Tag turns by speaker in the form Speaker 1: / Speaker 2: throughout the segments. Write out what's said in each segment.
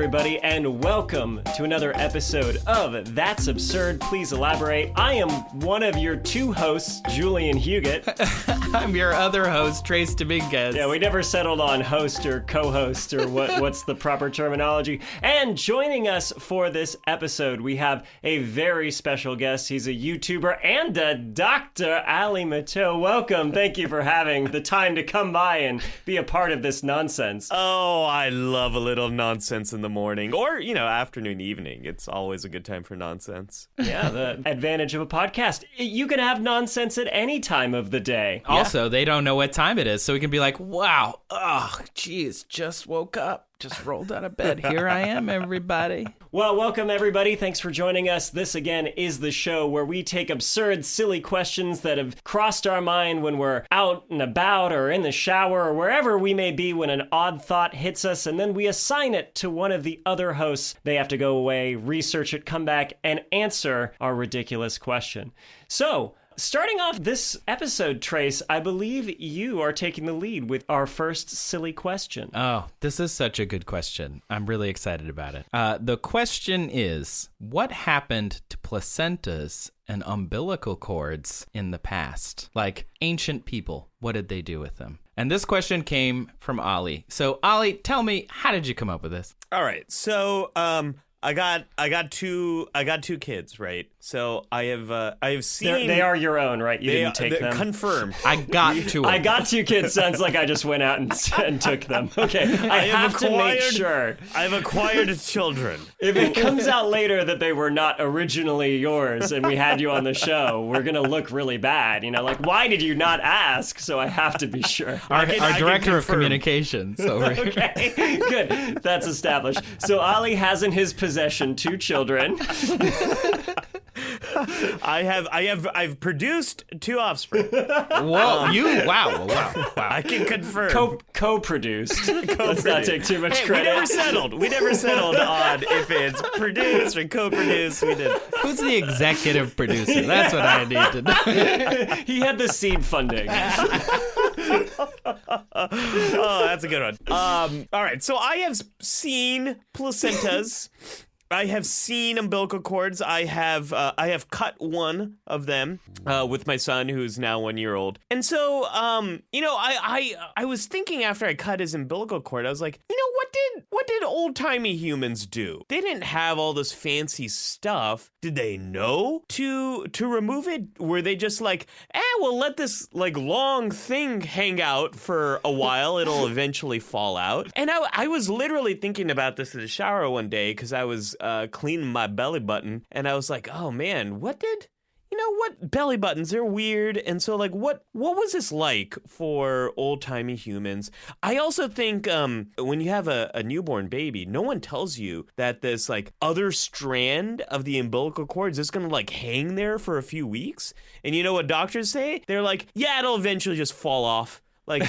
Speaker 1: everybody, and welcome to another episode of That's Absurd, Please Elaborate. I am one of your two hosts, Julian Huguet.
Speaker 2: I'm your other host, Trace Dominguez.
Speaker 1: Yeah, we never settled on host or co-host or what's the proper terminology. And joining us for this episode, we have a very special guest. He's a YouTuber and a doctor, Ali Mattu. Welcome. Thank you for having the time to come by and be a part of this nonsense.
Speaker 3: Oh, I love a little nonsense in the morning or, afternoon, evening. It's always a good time for nonsense.
Speaker 1: Yeah, the advantage of a podcast. You can have nonsense at any time of the day.
Speaker 2: Also, they don't know what time it is, so we can be like, wow, geez, just woke up. Just rolled out of bed. Here I am, everybody.
Speaker 1: Well, welcome, everybody. Thanks for joining us. This, again, is the show where we take absurd, silly questions that have crossed our mind when we're out and about or in the shower or wherever we may be when an odd thought hits us, and then we assign it to one of the other hosts. They have to go away, research it, come back, and answer our ridiculous question. So, starting off this episode, Trace, I believe you are taking the lead with our first silly question.
Speaker 2: Oh, this is such a good question. I'm really excited about it. The question is, what happened to placentas and umbilical cords in the past? Like ancient people, what did they do with them? And this question came from Ali. So, Ali, tell me, how did you come up with this?
Speaker 3: All right. So, I got two kids, right? So I have seen
Speaker 1: they are your own, right? You didn't take them.
Speaker 3: Confirmed.
Speaker 2: I got two.
Speaker 1: I got two kids. Sounds like I just went out and took them. Okay, I have to make sure.
Speaker 3: I've acquired children.
Speaker 1: If it comes out later that they were not originally yours and we had you on the show, we're gonna look really bad. Like, why did you not ask? So I have to be sure.
Speaker 2: Our director of communications.
Speaker 1: Okay, good. That's established. So Ali has in his possession two children.
Speaker 3: I've produced two offspring.
Speaker 2: Whoa, wow.
Speaker 3: I can confirm.
Speaker 1: Co-produced. Let's not take too much credit.
Speaker 3: We never settled on if it's produced or co-produced. We did.
Speaker 2: Who's the executive producer? That's what I need to know.
Speaker 1: He had the seed funding.
Speaker 3: Oh, that's a good one. All right, so I have seen placentas. I have seen umbilical cords. I have cut one of them with my son, who's now 1 year old. And so, I was thinking after I cut his umbilical cord, I was like, what did old timey humans do? They didn't have all this fancy stuff. Did they know to remove it? Were they just like, we'll let this long thing hang out for a while. It'll eventually fall out. And I was literally thinking about this in the shower one day because I was cleaning my belly button, and I was like, oh man, what belly buttons, they're weird. And so what was this like for old timey humans? I also think when you have a newborn baby, no one tells you that this other strand of the umbilical cord is just gonna hang there for a few weeks. And you know what doctors say? They're like, yeah, it'll eventually just fall off. Don't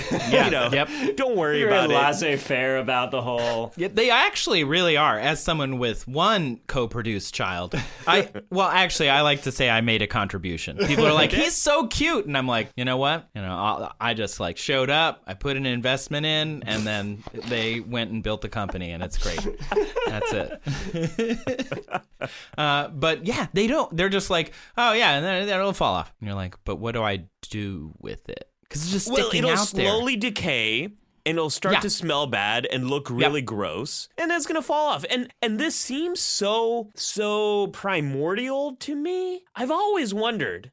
Speaker 3: worry about it.
Speaker 1: You're laissez-faire about the whole...
Speaker 2: Yeah, they actually really are. As someone with one co-produced child, I like to say I made a contribution. People are like, he's so cute. And I'm like, you know what? I just showed up, I put an investment in, and then they went and built the company, and it's great. That's it. But yeah, they don't. They're just like, oh yeah, and then it'll fall off. And you're like, but what do I do with it? Because it's just sticking out there.
Speaker 3: It'll slowly decay, and it'll start to smell bad and look really gross, and then it's gonna fall off. And this seems so primordial to me. I've always wondered,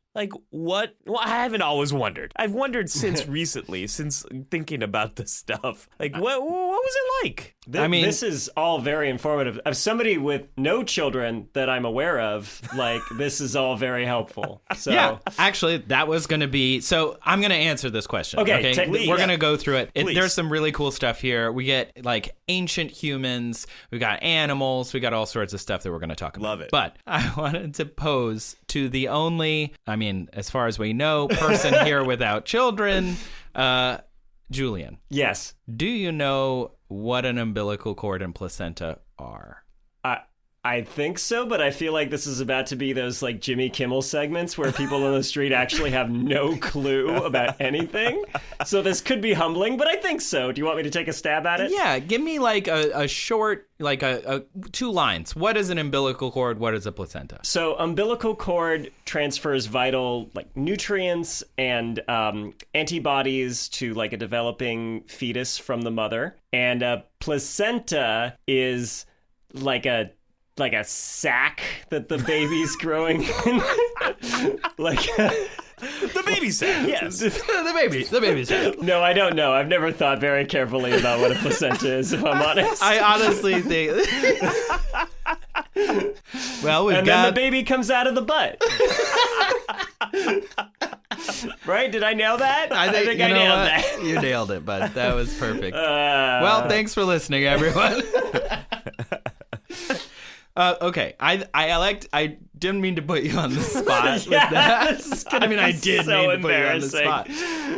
Speaker 3: what? Well, I haven't always wondered. I've wondered since recently, since thinking about this stuff. What was it like?
Speaker 1: This is all very informative. As somebody with no children that I'm aware of, this is all very helpful. So.
Speaker 2: Yeah, actually, that was going to be... So I'm going to answer this question.
Speaker 1: Okay?
Speaker 2: We're going to go through it. There's some really cool stuff here. We get, ancient humans. We got animals. We got all sorts of stuff that we're going to talk about.
Speaker 3: Love it.
Speaker 2: But I wanted to pose to the only, as far as we know, person here without children, Julian.
Speaker 1: Yes.
Speaker 2: Do you know what an umbilical cord and placenta are?
Speaker 1: I think so, but I feel like this is about to be those like Jimmy Kimmel segments where people on the street actually have no clue about anything. So this could be humbling, but I think so. Do you want me to take a stab at it?
Speaker 2: Yeah, give me like a short, like a 2 lines. What is an umbilical cord? What is a placenta?
Speaker 1: So umbilical cord transfers vital like nutrients and antibodies to like a developing fetus from the mother, and a placenta is like a sack that the baby's growing in.
Speaker 3: The baby sack, yes.
Speaker 2: the baby sack.
Speaker 1: No, I don't know. I've never thought very carefully about what a placenta is, if I'm honest.
Speaker 2: I honestly think. Well, we've
Speaker 1: and
Speaker 2: got.
Speaker 1: then the baby comes out of the butt. Right? Did I nail that? I think I nailed that.
Speaker 2: You nailed it, bud. That was perfect. Well, thanks for listening, everyone. Okay, I didn't mean to put you on the spot with that. I mean, I did mean to put you on the spot.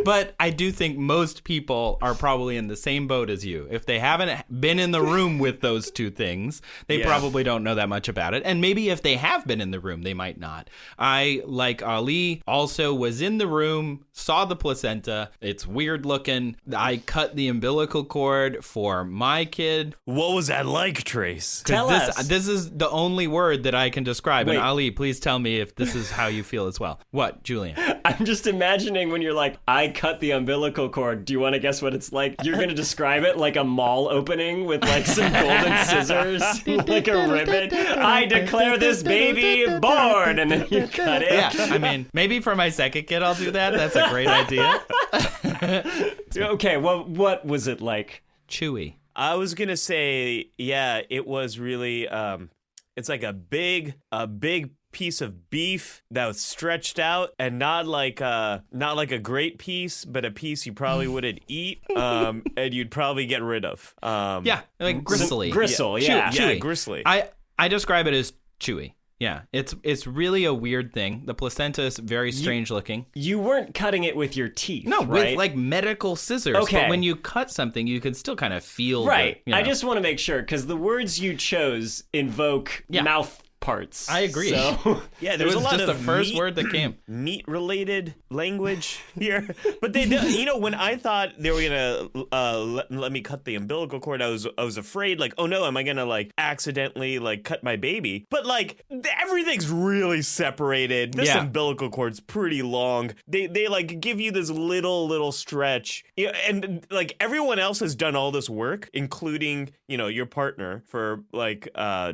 Speaker 2: But I do think most people are probably in the same boat as you. If they haven't been in the room with those two things, they probably don't know that much about it. And maybe if they have been in the room, they might not. I, like Ali, also was in the room, saw the placenta. It's weird looking. I cut the umbilical cord for my kid.
Speaker 3: What was that like, Trace?
Speaker 1: Tell us.
Speaker 2: This is the only word that I can describe.
Speaker 1: Wait.
Speaker 2: And Ali, please tell me if this is how you feel as well. What, Julian?
Speaker 1: I'm just imagining when you're like, I cut the umbilical cord. Do you want to guess what it's like? You're going to describe it like a mall opening with like some golden scissors, like a ribbon. I declare this baby born, and then you cut it.
Speaker 2: Yeah, I mean, maybe for my second kid I'll do that. That's a great idea.
Speaker 1: Okay, well, what was it like?
Speaker 2: Chewy.
Speaker 3: I was gonna say, yeah, it was really. It's like a big piece of beef that was stretched out, and not like a great piece, but a piece you probably wouldn't eat, and you'd probably get rid of.
Speaker 2: Yeah, like gristly.
Speaker 1: Gristle, yeah.
Speaker 2: Chewy.
Speaker 3: Yeah, gristly.
Speaker 2: I describe it as chewy. Yeah, it's really a weird thing. The placenta is very strange looking.
Speaker 1: You weren't cutting it with your teeth,
Speaker 2: No,
Speaker 1: right?
Speaker 2: with like medical scissors.
Speaker 1: Okay.
Speaker 2: But when you cut something, you can still kind of feel
Speaker 1: Right.
Speaker 2: the, you know.
Speaker 1: I just want to make sure, because the words you chose invoke mouth parts.
Speaker 2: I agree.
Speaker 1: So
Speaker 3: Yeah,
Speaker 2: It
Speaker 3: there's
Speaker 2: was
Speaker 3: a lot
Speaker 2: just
Speaker 3: of
Speaker 2: the first word that came.
Speaker 3: meat-related language here. But they, when I thought they were gonna let me cut the umbilical cord, I was afraid, like, oh no, am I gonna like accidentally like cut my baby? But like everything's really separated. This umbilical cord's pretty long. They like give you this little stretch, and like everyone else has done all this work, including your partner, for like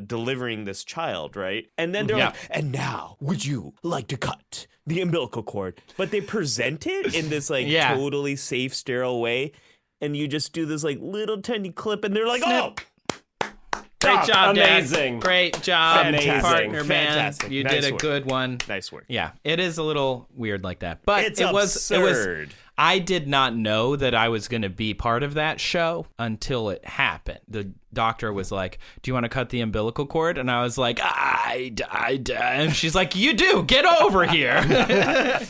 Speaker 3: delivering this child. Right? And then they're like, and now, would you like to cut the umbilical cord? But they present it in this like totally safe, sterile way. And you just do this like little tiny clip, and they're like, oh,
Speaker 2: Great job, Dad.
Speaker 1: amazing.
Speaker 2: Great job,
Speaker 1: Fantastic.
Speaker 2: partner, man.
Speaker 3: Fantastic.
Speaker 2: You
Speaker 3: Nice
Speaker 2: did a
Speaker 3: work.
Speaker 2: good one.
Speaker 3: nice work.
Speaker 2: Yeah, it is a little weird like that. But
Speaker 3: It's
Speaker 2: it was
Speaker 3: absurd.
Speaker 2: I did not know that I was going to be part of that show until it happened. The doctor was like, "Do you want to cut the umbilical cord?" And I was like, "I." And she's like, "You do. Get over here."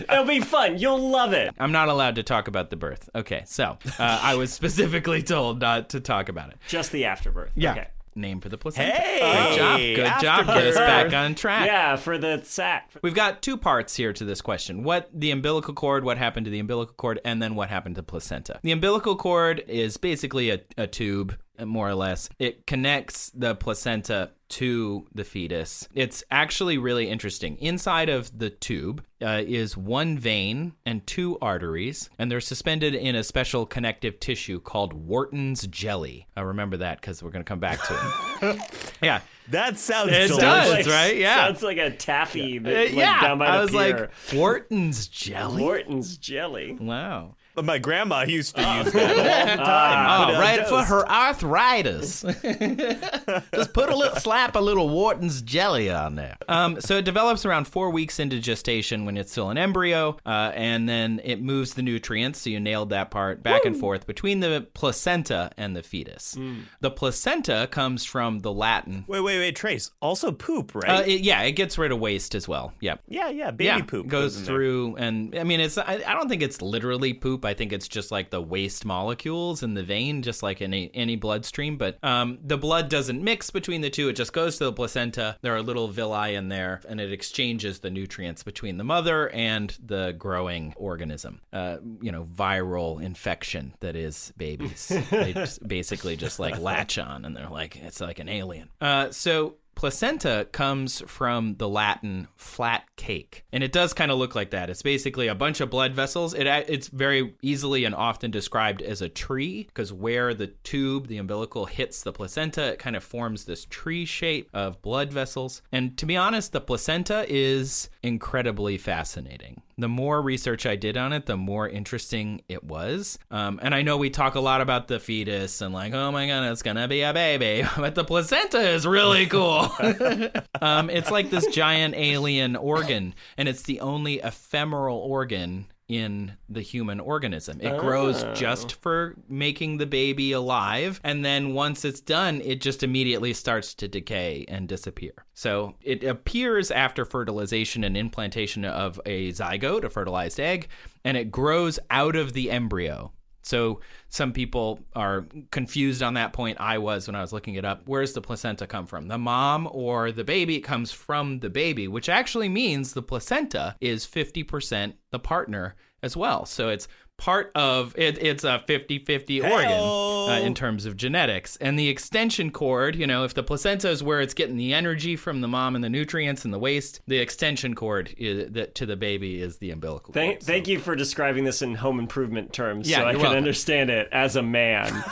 Speaker 1: It'll be fun. You'll love it.
Speaker 2: I'm not allowed to talk about the birth. Okay, so I was specifically told not to talk about it.
Speaker 1: Just the afterbirth.
Speaker 2: Yeah.
Speaker 1: Okay.
Speaker 2: Name for the placenta.
Speaker 3: Hey,
Speaker 2: Good job. Get us back on track.
Speaker 1: Yeah, for the sack.
Speaker 2: We've got 2 parts here to this question. What the umbilical cord, what happened to the umbilical cord, and then what happened to placenta. The umbilical cord is basically a tube, more or less. It connects the placenta to the fetus. It's actually really interesting. Inside of the tube is 1 vein and 2 arteries, and they're suspended in a special connective tissue called Wharton's jelly. Remember that, because we're going to come back to it. Yeah.
Speaker 3: That sounds
Speaker 2: It
Speaker 3: delicious.
Speaker 2: does, right? Yeah.
Speaker 1: Sounds like a taffy that, down by the
Speaker 2: I was
Speaker 1: pier.
Speaker 2: like, Wharton's jelly?
Speaker 1: Wharton's jelly.
Speaker 2: Wow.
Speaker 3: But my grandma used to use that all the time.
Speaker 2: Oh, right for her arthritis. Just slap a little Wharton's jelly on there. So it develops around 4 weeks into gestation when it's still an embryo, and then it moves the nutrients, so you nailed that part, back and forth between the placenta and the fetus. The placenta comes from the Latin.
Speaker 3: Wait. wait, Trace. Also poop, right?
Speaker 2: It gets rid of waste as well. Yep.
Speaker 3: Yeah, baby poop
Speaker 2: goes
Speaker 3: in
Speaker 2: through, and I mean, I don't think it's literally poop. I think it's just like the waste molecules in the vein, just like in any bloodstream. But the blood doesn't mix between the two. It just goes to the placenta. There are little villi in there, and it exchanges the nutrients between the mother and the growing organism. Viral infection that is babies. They basically just like latch on, and they're like, it's like an alien. So placenta comes from the Latin flat cake, and it does kind of look like that. It's basically a bunch of blood vessels. It's very easily and often described as a tree, because where the tube, the umbilical, hits the placenta, it kind of forms this tree shape of blood vessels. And to be honest, the placenta is incredibly fascinating. The more research I did on it, the more interesting it was. And I know we talk a lot about the fetus and like, oh my God, it's gonna be a baby. But the placenta is really cool. It's like this giant alien organ, and it's the only ephemeral organ in the human organism. It grows just for making the baby alive, and then once it's done, it just immediately starts to decay and disappear. So it appears after fertilization and implantation of a zygote, a fertilized egg, and it grows out of the embryo. So some people are confused on that point. I was when I was looking it up. Where's the placenta come from? The mom or the baby? It comes from the baby, which actually means the placenta is 50% the partner as well. So it's part of it. It's a 50-50 organ in terms of genetics. And the extension cord, if the placenta is where it's getting the energy from the mom and the nutrients and the waste, the extension cord to the baby is the umbilical cord.
Speaker 1: Thank you for describing this in home improvement terms, so I can
Speaker 2: welcome.
Speaker 1: understand it as a man.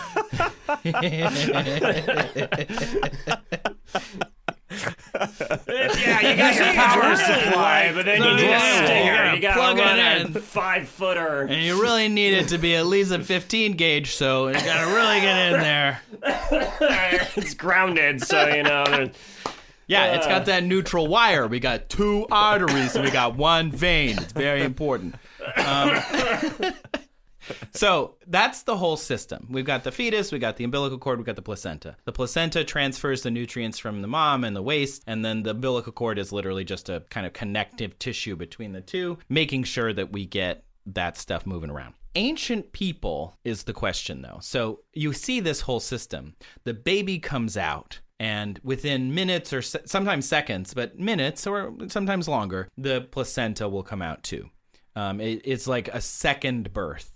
Speaker 1: Yeah, you got your power supply, but then you need a stinger. You gotta
Speaker 2: plug
Speaker 1: run
Speaker 2: it in.
Speaker 1: a 5-footer.
Speaker 2: And you really need it to be at least a 15 gauge, so you gotta really get in there.
Speaker 1: It's grounded, so
Speaker 2: Yeah, it's got that neutral wire. We got 2 arteries and we got 1 vein. It's very important. So that's the whole system. We've got the fetus, we got the umbilical cord, we got the placenta. The placenta transfers the nutrients from the mom and the waste, and then the umbilical cord is literally just a kind of connective tissue between the two, making sure that we get that stuff moving around. Ancient people is the question, though. So you see this whole system. The baby comes out, and within minutes or sometimes seconds, but minutes or sometimes longer, the placenta will come out too. It's like a second birth.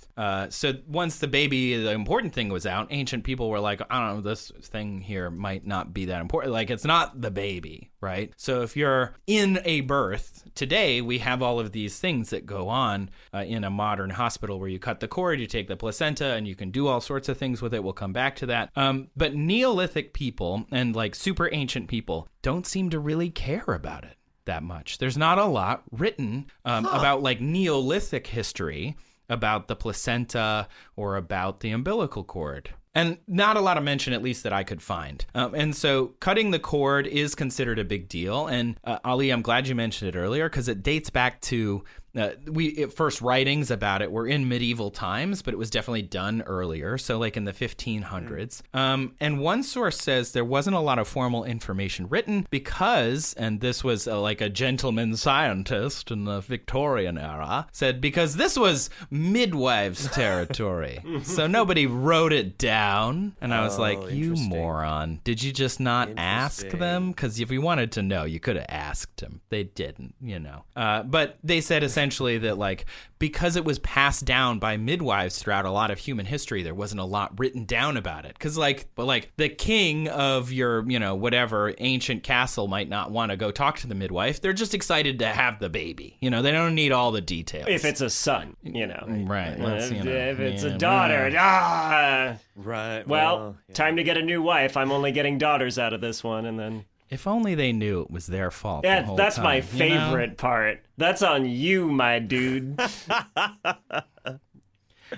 Speaker 2: So once the important thing was out, ancient people were like, I don't know, this thing here might not be that important. Like, it's not the baby, right? So if you're in a birth, today we have all of these things that go on in a modern hospital where you cut the cord, you take the placenta, and you can do all sorts of things with it. We'll come back to that. But Neolithic people and like super ancient people don't seem to really care about it that much. There's not a lot written about like Neolithic history about the placenta or about the umbilical cord. And not a lot of mention, at least that I could find. And so cutting the cord is considered a big deal. And Ali, I'm glad you mentioned it earlier because it dates back to first writings about it were in medieval times, but it was definitely done earlier. So like in the 1500s. And one source says there wasn't a lot of formal information written because, and this was like a gentleman scientist in the Victorian era, said because this was midwives' territory. So nobody wrote it down. And I was like, you moron. Did you just not ask them? Because if you wanted to know, you could have asked them. They didn't, But they said essentially that like because it was passed down by midwives throughout a lot of human history, there wasn't a lot written down about it. Because like the king of your whatever ancient castle might not want to go talk to the midwife. They're just excited to have the baby. They don't need all the details.
Speaker 1: If it's a son,
Speaker 2: right?
Speaker 1: If it's a daughter,
Speaker 3: right.
Speaker 1: Well, time to get a new wife. I'm only getting daughters out of this one, and then.
Speaker 2: If only they knew it was their fault.
Speaker 1: Yeah,
Speaker 2: the whole
Speaker 1: that's
Speaker 2: time,
Speaker 1: my favorite part. That's on you, my dude.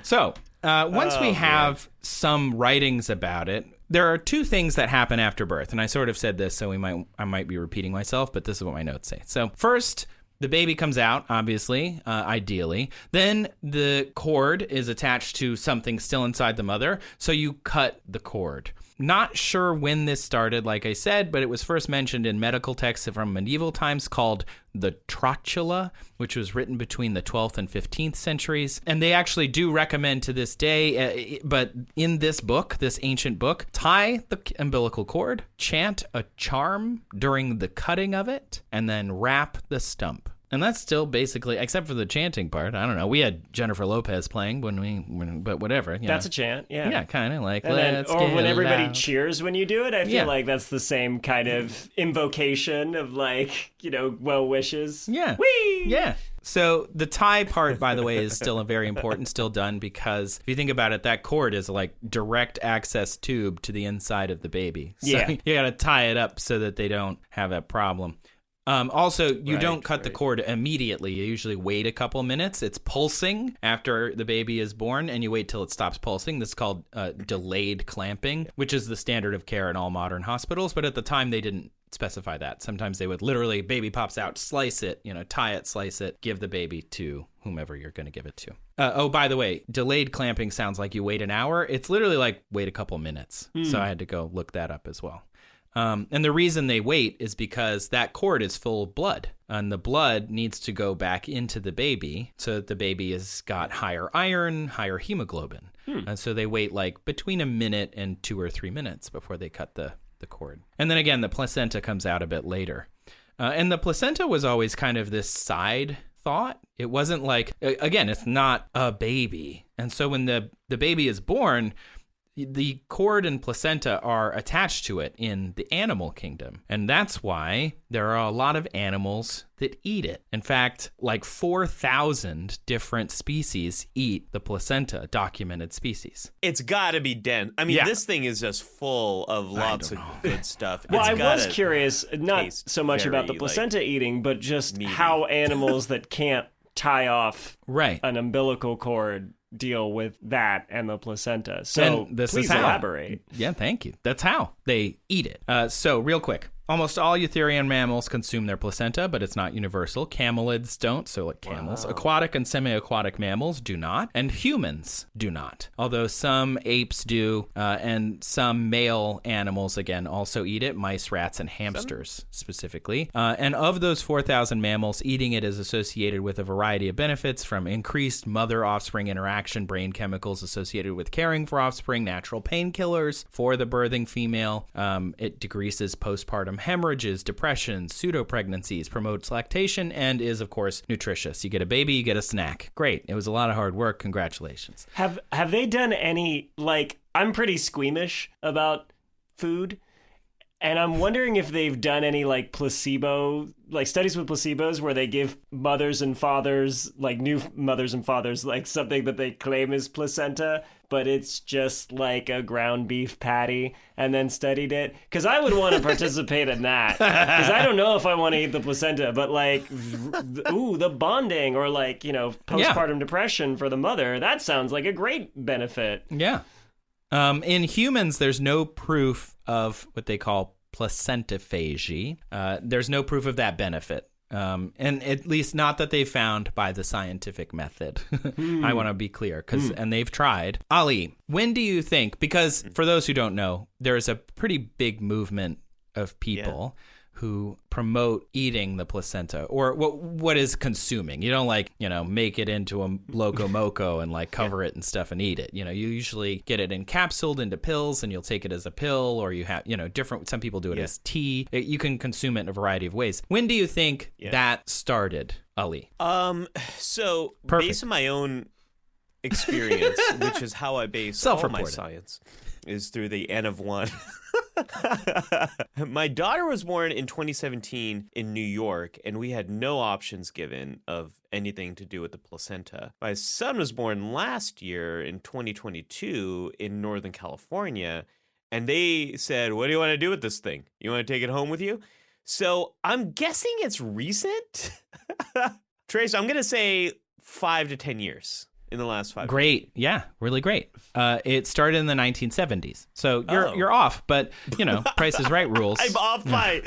Speaker 2: So, once we have some writings about it, there are 2 things that happen after birth. And I sort of said this, so I might be repeating myself, but this is what my notes say. So, first, the baby comes out, obviously, ideally. Then the cord is attached to something still inside the mother, so you cut the cord. Not sure when this started, like I said, but it was first mentioned in medical texts from medieval times called the Trotula, which was written between the 12th and 15th centuries. And they actually do recommend to this day, but in this book, this ancient book, tie the umbilical cord, chant a charm during the cutting of it, and then wrap the stump. And that's still basically, except for the chanting part. I don't know. We had Jennifer Lopez playing but whatever.
Speaker 1: That's a chant, yeah.
Speaker 2: Yeah, kind of like,
Speaker 1: or when everybody
Speaker 2: loud.
Speaker 1: cheers when you do it, I feel like that's the same kind of invocation of like, well wishes.
Speaker 2: Yeah.
Speaker 1: Whee!
Speaker 2: Yeah. So the tie part, by the way, is still very important, still done, because if you think about it, that cord is like direct access tube to the inside of the baby. So you got to tie it up so that they don't have that problem. Also, you don't cut the cord immediately. You usually wait a couple minutes. It's pulsing after the baby is born, and you wait till it stops pulsing. This is called delayed clamping, which is the standard of care in all modern hospitals. But at the time, they didn't specify that. Sometimes they would literally, baby pops out, slice it, tie it, slice it, give the baby to whomever you're going to give it to. By the way, delayed clamping sounds like you wait an hour. It's literally like wait a couple minutes. So I had to go look that up as well. And the reason they wait is because that cord is full of blood, and the blood needs to go back into the baby so that the baby has got higher iron, higher hemoglobin. And so they wait like between a minute and 2 or 3 minutes before they cut the cord. And then again, the placenta comes out a bit later. And the placenta was always kind of this side thought. It wasn't like, again, it's not a baby. And so when the baby is born, the cord and placenta are attached to it in the animal kingdom. And that's why there are a lot of animals that eat it. In fact, like 4,000 different species eat the placenta, documented species.
Speaker 3: It's got to be dense. I mean, this thing is just full of lots of good stuff.
Speaker 1: Well, I was curious, not so much about the placenta eating, but just meaty. How animals that can't tie off an umbilical cord deal with that and the placenta. So please elaborate.
Speaker 2: Yeah, thank you. That's how they eat it. So real quick. Almost all eutherian mammals consume their placenta, but it's not universal. Camelids don't, so like camels. Wow. Aquatic and semi-aquatic mammals do not, and humans do not. Although some apes do, and some male animals, again, also eat it. Mice, rats, and hamsters, specifically. And of those 4,000 mammals, eating it is associated with a variety of benefits, from increased mother-offspring interaction, brain chemicals associated with caring for offspring, natural painkillers for the birthing female. It decreases postpartum hemorrhages, depression, pseudo-pregnancies, promotes lactation, and is, of course, nutritious. You get a baby, you get a snack. Great. It was a lot of hard work. Congratulations.
Speaker 1: Have they done any, I'm pretty squeamish about food, and I'm wondering if they've done any, placebo, studies with placebos where they give mothers and fathers, new mothers and fathers, something that they claim is placenta, but it's just like a ground beef patty, and then studied it. Because I would want to participate in that. Because I don't know if I want to eat the placenta, but the bonding or postpartum depression for the mother, that sounds like a great benefit.
Speaker 2: Yeah. In humans, there's no proof of what they call placentophagy. There's no proof of that benefit. And at least not that they found by the scientific method. I want to be clear, and they've tried. Ali, when do you think, because for those who don't know, there's a pretty big movement of people who promote eating the placenta, or what is consuming. You don't make it into a loco moco and cover it and stuff and eat it. You usually get it encapsulated into pills, and you'll take it as a pill, or you have, different, some people do it as tea. You can consume it in a variety of ways. When do you think that started, Ali?
Speaker 3: So based on my own experience, which is how I base all my science, is through the N of 1. My daughter was born in 2017 in New York, and we had no options given of anything to do with the placenta. My son was born last year in 2022 in Northern California, and they said, "What do you want to do with this thing? You want to take it home with you?" So I'm guessing it's recent. Trace, I'm going to say 5 to 10 years. In the last 5 years.
Speaker 2: Great. Yeah, really great. It started in the 1970s. So you're off, but, Price is Right rules.
Speaker 3: I'm off by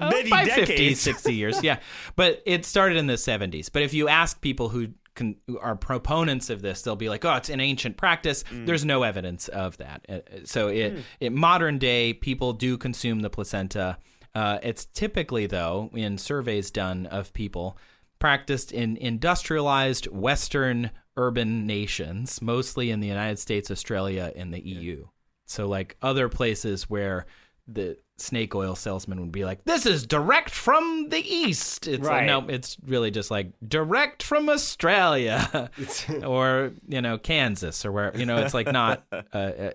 Speaker 3: many
Speaker 2: by
Speaker 3: decades.
Speaker 2: 50, 60 years. Yeah. But it started in the 70s. But if you ask people who are proponents of this, they'll be like, oh, it's an ancient practice. There's no evidence of that. So in modern day, people do consume the placenta. It's typically, though, in surveys done of people, practiced in industrialized Western urban nations, mostly in the United States, Australia, and the EU. So like other places where the snake oil salesman would be like, this is direct from the East. It's
Speaker 1: right.
Speaker 2: like, no, it's really just like direct from Australia or, Kansas or where, it's like not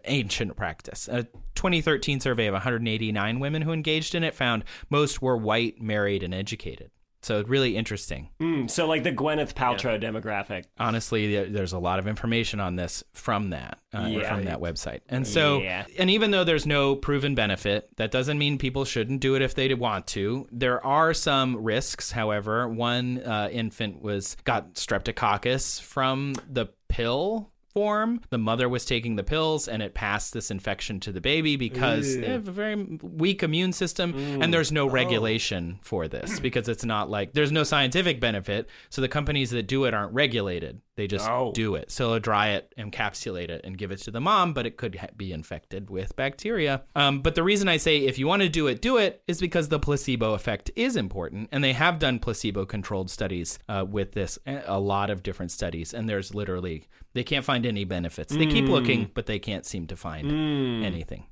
Speaker 2: ancient practice. A 2013 survey of 189 women who engaged in it found most were white, married, and educated. So really interesting.
Speaker 1: So like the Gwyneth Paltrow demographic.
Speaker 2: Honestly, there's a lot of information on this from that website. And so, and even though there's no proven benefit, that doesn't mean people shouldn't do it if they want to. There are some risks, however. One infant got streptococcus from the pill form. The mother was taking the pills and it passed this infection to the baby because they have a very weak immune system and there's no regulation for this because it's not like there's no scientific benefit. So the companies that do it aren't regulated. They just do it. So they'll dry it, encapsulate it, and give it to the mom, but it could be infected with bacteria. But the reason I say if you want to do it is because the placebo effect is important. And they have done placebo-controlled studies with this, a lot of different studies. And there's literally, they can't find any benefits. They keep looking, but they can't seem to find anything.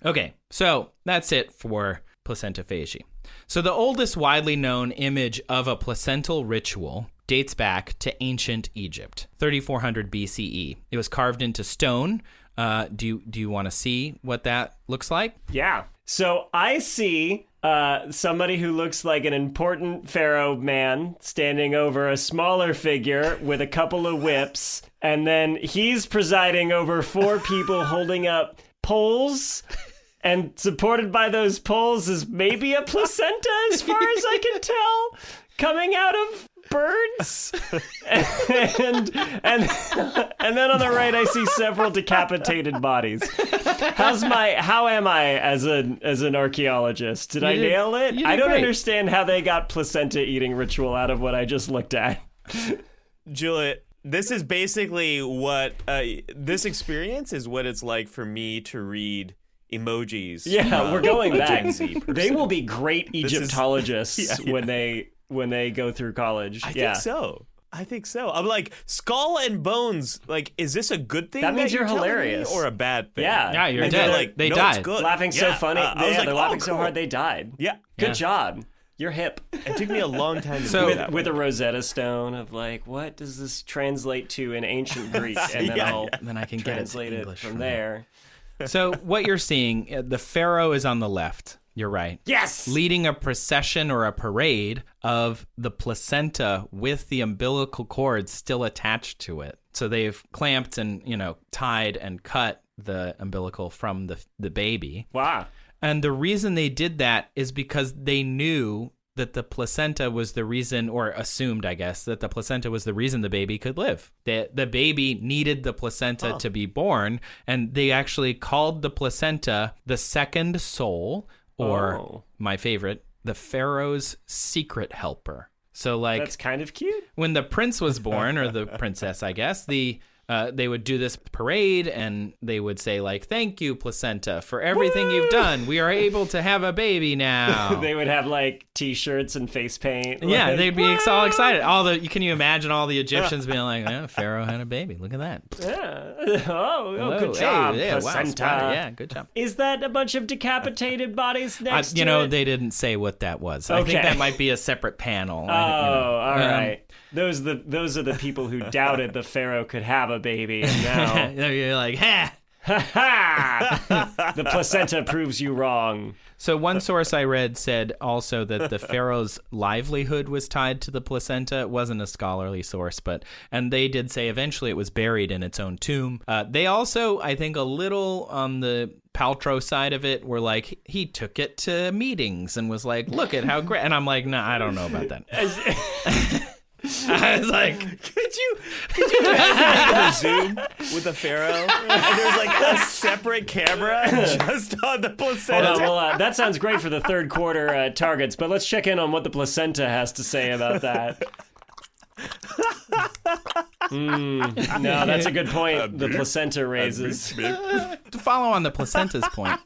Speaker 2: Okay, so that's it for placentaphagy. So the oldest widely known image of a placental ritual dates back to ancient Egypt, 3400 BCE. It was carved into stone. Do you want to see what that looks like?
Speaker 1: Yeah. So I see somebody who looks like an important pharaoh man standing over a smaller figure with a couple of whips, and then he's presiding over 4 people holding up poles. And supported by those poles is maybe a placenta, as far as I can tell, coming out of birds. And then on the right, I see several decapitated bodies. How am I as an archaeologist? Did I nail it? I don't understand how they got placenta eating ritual out of what I just looked at.
Speaker 3: Juliet, this is basically what this experience is what it's like for me to read emojis.
Speaker 1: Yeah, we're going back. They will be great
Speaker 3: This is-
Speaker 1: Egyptologists when they go through college.
Speaker 3: I think so. I'm like, skull and bones, like, is this a good thing?
Speaker 1: That means you're
Speaker 3: telling me,
Speaker 1: hilarious.
Speaker 3: or a bad thing?
Speaker 1: Yeah,
Speaker 2: you're
Speaker 3: And
Speaker 2: dead.
Speaker 3: they're like,
Speaker 2: They
Speaker 3: no,
Speaker 2: died.
Speaker 3: it's good.
Speaker 1: laughing so funny.
Speaker 3: I was like,
Speaker 1: they're laughing so
Speaker 3: cool.
Speaker 1: hard they died.
Speaker 3: Yeah.
Speaker 1: Good job. You're hip.
Speaker 3: It took me a long time to
Speaker 2: So-
Speaker 3: do that.
Speaker 1: With a Rosetta Stone of like, what does this translate to in ancient Greek? And then I'll
Speaker 2: Then I can get it to
Speaker 1: translate it
Speaker 2: English
Speaker 1: from there.
Speaker 2: So what you're seeing, the pharaoh is on the left. You're right.
Speaker 1: Yes!
Speaker 2: Leading a procession or a parade of the placenta with the umbilical cord still attached to it. So they've clamped and, tied and cut the umbilical from the baby.
Speaker 1: Wow.
Speaker 2: And the reason they did that is because they knew that the placenta was the reason, or assumed, I guess, that the placenta was the reason the baby could live. The baby needed the placenta to be born, and they actually called the placenta the second soul, or my favorite, the pharaoh's secret helper. So like,
Speaker 1: That's kind of cute.
Speaker 2: when the prince was born, or the princess, I guess, they would do this parade and they would say like, thank you, placenta, for everything you've done. We are able to have a baby now.
Speaker 1: They would have like t-shirts and face paint.
Speaker 2: Yeah,
Speaker 1: like,
Speaker 2: they'd be all excited. Can you imagine all the Egyptians being like, Pharaoh had a baby. Look at that.
Speaker 1: Yeah. Oh,
Speaker 2: Whoa,
Speaker 1: good job,
Speaker 2: hey, wow,
Speaker 1: placenta.
Speaker 2: spotted. Yeah, good job.
Speaker 1: Is that a bunch of decapitated bodies next to it?
Speaker 2: They didn't say what that was. I think
Speaker 1: Okay.
Speaker 2: that might be a separate panel.
Speaker 1: Oh, all right. Those are the people who doubted the pharaoh could have a baby, and now
Speaker 2: You're like, ha!
Speaker 1: ha! The placenta proves you wrong.
Speaker 2: So one source I read said also that the pharaoh's livelihood was tied to the placenta. It wasn't a scholarly source, and they did say eventually it was buried in its own tomb. They also, I think, a little on the Paltrow side of it, were like, he took it to meetings and was like, look at how great. And I'm like, no, I don't know about that. I was like,
Speaker 3: Could you imagine a Zoom with a pharaoh? And there's like a separate camera just on the placenta.
Speaker 1: Hold on, well, that sounds great for the third quarter targets, but let's check in on what the placenta has to say about that. No, that's a good point. The placenta raises.
Speaker 2: To follow on the placenta's point,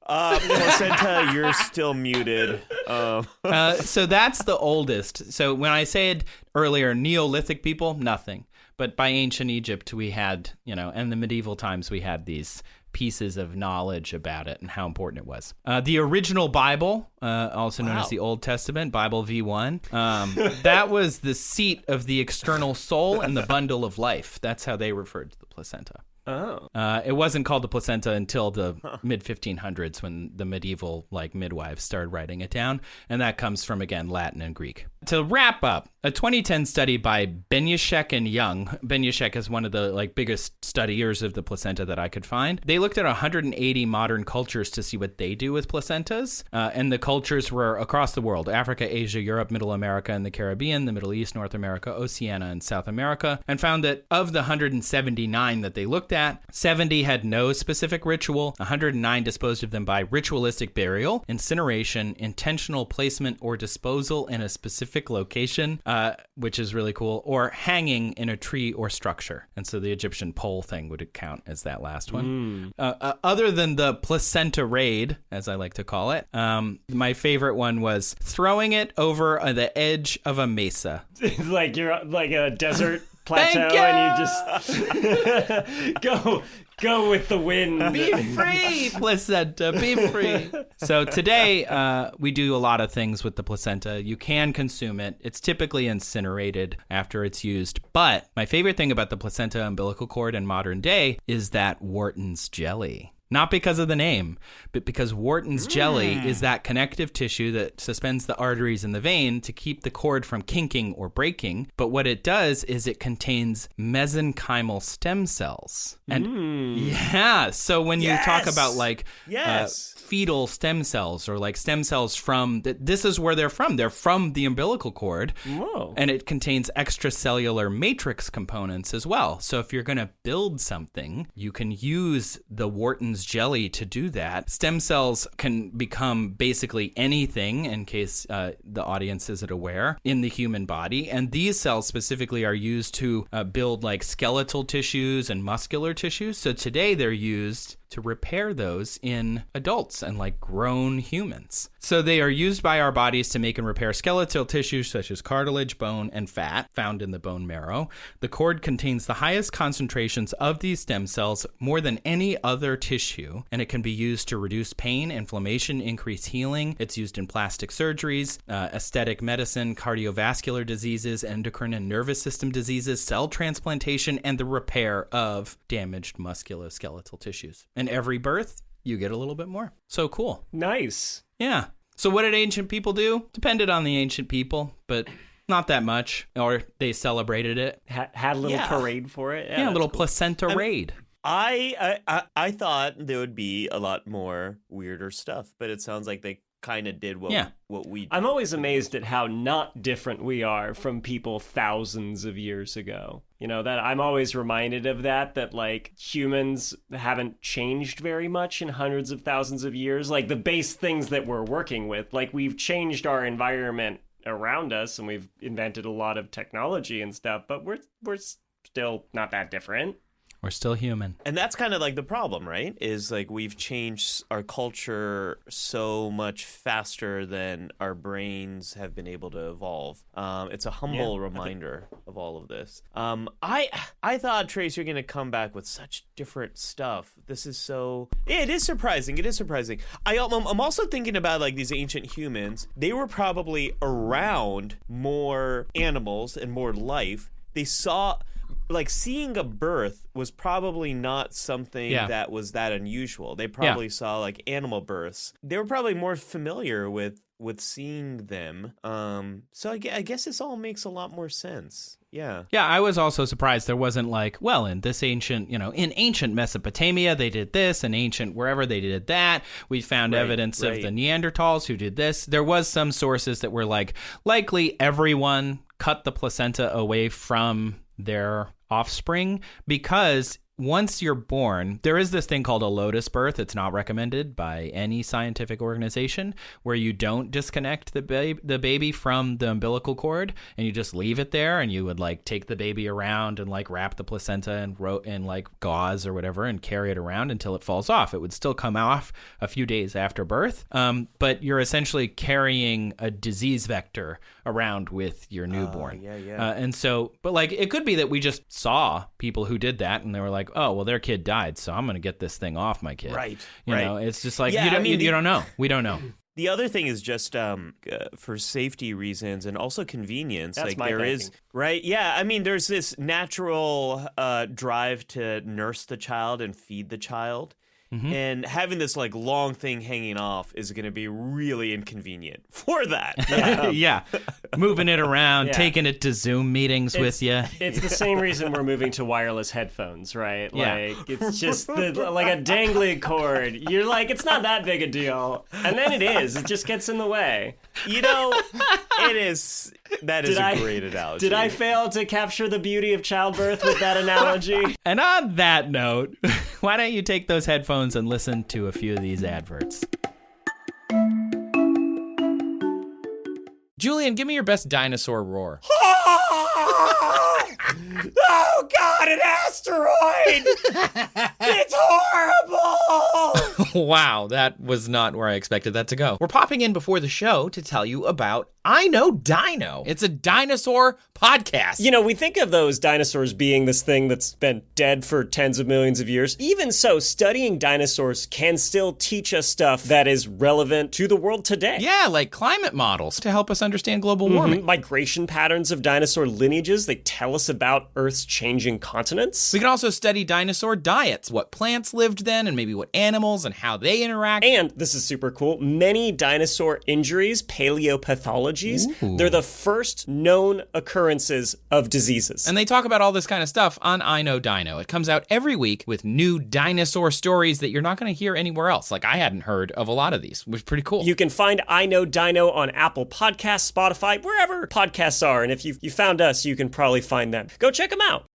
Speaker 3: Placenta, you're still muted.
Speaker 2: so that's the oldest. So when I said earlier Neolithic people, nothing. But by ancient Egypt, we had, and the medieval times, we had these pieces of knowledge about it and how important it was. The original Bible, also known as the Old Testament, Bible V1, that was the seat of the external soul and the bundle of life. That's how they referred to the placenta.
Speaker 1: Oh.
Speaker 2: It wasn't called the placenta until the mid-1500s when the medieval midwives started writing it down, and that comes from, again, Latin and Greek. To wrap up, a 2010 study by Benyashek and Young. Benyashek is one of the biggest studiers of the placenta that I could find. They looked at 180 modern cultures to see what they do with placentas, and the cultures were across the world: Africa, Asia, Europe, Middle America, and the Caribbean, the Middle East, North America, Oceania, and South America, and found that of the 179 that they looked at, 70 had no specific ritual, 109 disposed of them by ritualistic burial, incineration, intentional placement or disposal in a specific location, which is really cool, or hanging in a tree or structure. And so the Egyptian pole thing would count as that last one. Other than the placenta raid, as I like to call it, my favorite one was throwing it over the edge of a mesa.
Speaker 1: Like you're like a desert plateau and you just go with the wind.
Speaker 2: Be free, placenta, be free. So today we do a lot of things with the placenta. You can consume it. It's typically incinerated after it's used. But my favorite thing about the placenta umbilical cord in modern day is that Wharton's jelly. Not because of the name, but because Wharton's jelly is that connective tissue that suspends the arteries in the vein to keep the cord from kinking or breaking. But what it does is it contains mesenchymal stem cells. And so when you talk about fetal stem cells or stem cells from, this is where they're from. They're from the umbilical cord.
Speaker 1: Whoa.
Speaker 2: And it contains extracellular matrix components as well. So if you're going to build something, you can use the Wharton's jelly to do that. Stem cells can become basically anything, in case the audience isn't aware, in the human body. And these cells specifically are used to build skeletal tissues and muscular tissues. So today they're used to repair those in adults and grown humans. So they are used by our bodies to make and repair skeletal tissues such as cartilage, bone, and fat found in the bone marrow. The cord contains the highest concentrations of these stem cells more than any other tissue, and it can be used to reduce pain, inflammation, increase healing. It's used in plastic surgeries, aesthetic medicine, cardiovascular diseases, endocrine and nervous system diseases, cell transplantation, and the repair of damaged musculoskeletal tissues. And every birth, you get a little bit more. So cool.
Speaker 1: Nice.
Speaker 2: Yeah. So what did ancient people do? Depended on the ancient people, but not that much. Or they celebrated it.
Speaker 1: Had a little parade for it.
Speaker 2: Yeah, a little placenta raid.
Speaker 3: I thought there would be a lot more weirder stuff, but it sounds like they kind of did what we did.
Speaker 1: I'm always amazed at how not different we are from people thousands of years ago. That I'm always reminded of that humans haven't changed very much in hundreds of thousands of years. The base things that we're working with, we've changed our environment around us and we've invented a lot of technology and stuff, but we're still not that different.
Speaker 2: We're still human.
Speaker 3: And that's kind of the problem, right? Is we've changed our culture so much faster than our brains have been able to evolve. It's a humble reminder of all of this. I thought, Trace, you're going to come back with such different stuff. This is so... Yeah, it is surprising. It is surprising. I'm also thinking about these ancient humans. They were probably around more animals and more life. They saw... seeing a birth was probably not something that was that unusual. They probably saw animal births. They were probably more familiar with seeing them. So I guess this all makes a lot more sense. Yeah.
Speaker 2: Yeah, I was also surprised there wasn't in this ancient, in ancient Mesopotamia, they did this, and ancient wherever they did that. We found evidence of the Neanderthals who did this. There was some sources that were likely everyone cut the placenta away from their offspring because once you're born, there is this thing called a lotus birth. It's not recommended by any scientific organization, where you don't disconnect the baby from the umbilical cord, and you just leave it there, and you would like take the baby around and like wrap the placenta in like gauze or whatever and carry it around until it falls off. It would still come off a few days after birth, but you're essentially carrying a disease vector around with your newborn. And so, but like, it could be that we just saw people who did that and they were like, oh, well, their kid died, so I'm going to get this thing off my kid.
Speaker 3: Right.
Speaker 2: You know, it's just like,
Speaker 3: Yeah,
Speaker 2: you don't,
Speaker 3: I mean,
Speaker 2: you don't know. We don't know.
Speaker 3: The other thing is just for safety reasons and also convenience.
Speaker 1: That's
Speaker 3: like
Speaker 1: my
Speaker 3: there is,
Speaker 1: thinking.
Speaker 3: right? Yeah, I mean, there's this natural drive to nurse the child and feed the child. And having this like long thing hanging off is going to be really inconvenient for that.
Speaker 2: Yeah. Moving it around, taking it to Zoom meetings with you.
Speaker 1: It's the same reason we're moving to wireless headphones, right?
Speaker 2: Yeah.
Speaker 1: Like, it's just like a dangly cord. You're like, it's not that big a deal. And then it is. It just gets in the way.
Speaker 3: You know, it is. That is a great analogy.
Speaker 1: Did I fail to capture the beauty of childbirth with that analogy?
Speaker 2: And on that note, why don't you take those headphones and listen to a few of these adverts? Julian, give me your best dinosaur roar.
Speaker 1: Oh, God, an asteroid! It's horrible!
Speaker 2: Wow, that was not where I expected that to go. We're popping in before the show to tell you about I Know Dino. It's a dinosaur podcast.
Speaker 1: You know, we think of those dinosaurs being this thing that's been dead for tens of millions of years. Even so, studying dinosaurs can still teach us stuff that is relevant to the world today.
Speaker 2: Yeah, like climate models to help us understand global warming.
Speaker 1: Migration patterns of dinosaur lineages, they tell us about Earth's changing continents.
Speaker 2: We can also study dinosaur diets, what plants lived then, and maybe what animals and how they interact.
Speaker 1: And, this is super cool, many dinosaur injuries, paleopathologies, they're the first known occurrences of diseases.
Speaker 2: And they talk about all this kind of stuff on I Know Dino. It comes out every week with new dinosaur stories that you're not going to hear anywhere else. Like, I hadn't heard of a lot of these, which is pretty cool.
Speaker 1: You can find I Know Dino on Apple Podcasts, Spotify, wherever podcasts are. And if you found us, you can probably find them. Go check them out.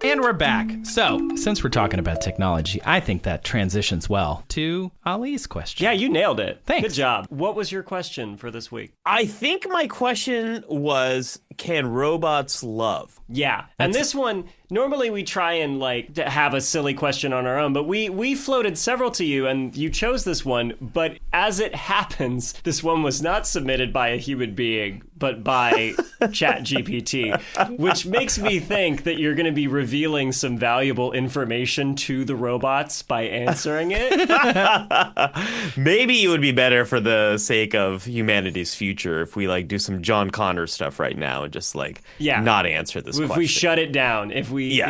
Speaker 2: And we're back. So, since we're talking about technology, I think that transitions well to Ali's question.
Speaker 1: Yeah, you nailed it.
Speaker 2: Thanks.
Speaker 1: Good job. What was your question for this week?
Speaker 3: I think my question was, can robots love?
Speaker 1: Yeah. And this one, normally we try and like to have a silly question on our own, but we floated several to you and you chose this one. But as it happens, this one was not submitted by a human being, but by ChatGPT, which makes me think that you're going to be revealing some valuable information to the robots by answering it.
Speaker 3: Maybe it would be better for the sake of humanity's future if we like do some John Connor stuff right now and just like not answer this question.
Speaker 1: If we shut it down, if we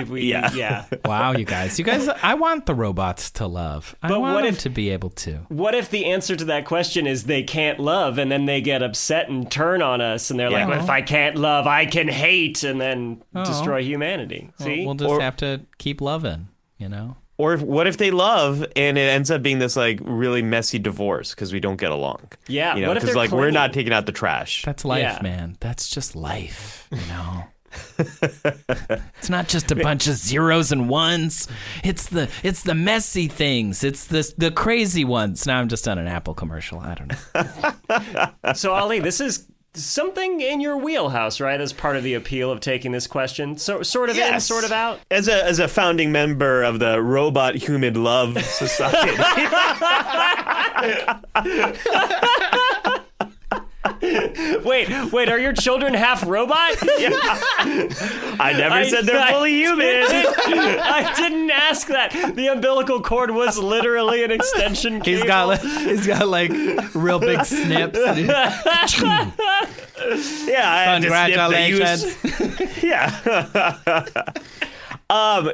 Speaker 2: Wow, you guys, I want the robots to love. I want them to be able to.
Speaker 1: What if the answer to that question is they can't love, and then they get upset and turn on us, and they're like, well, if I can't love, I can hate, and then destroy humanity. See?
Speaker 2: We'll just have to keep loving, you know?
Speaker 3: Or what if they love and it ends up being this like really messy divorce because we don't get along?
Speaker 1: Yeah.
Speaker 3: You know,
Speaker 1: what if
Speaker 3: because
Speaker 1: they're
Speaker 3: like we're not taking out the trash.
Speaker 2: That's life, man. That's just life, you know? It's not just a bunch of zeros and ones. It's the messy things. It's the crazy ones. Now I'm just on an Apple commercial. I don't know.
Speaker 1: So Ali, this is something in your wheelhouse, right? As part of the appeal of taking this question. So sort of in, sort of out.
Speaker 3: As a founding member of the Robot Human Love Society.
Speaker 1: Wait, are your children half robot?
Speaker 3: Yeah. I never said they're fully human.
Speaker 1: I didn't ask that. The umbilical cord was literally an extension cable.
Speaker 2: He's got like real big snips.
Speaker 3: Yeah, I
Speaker 2: congratulations.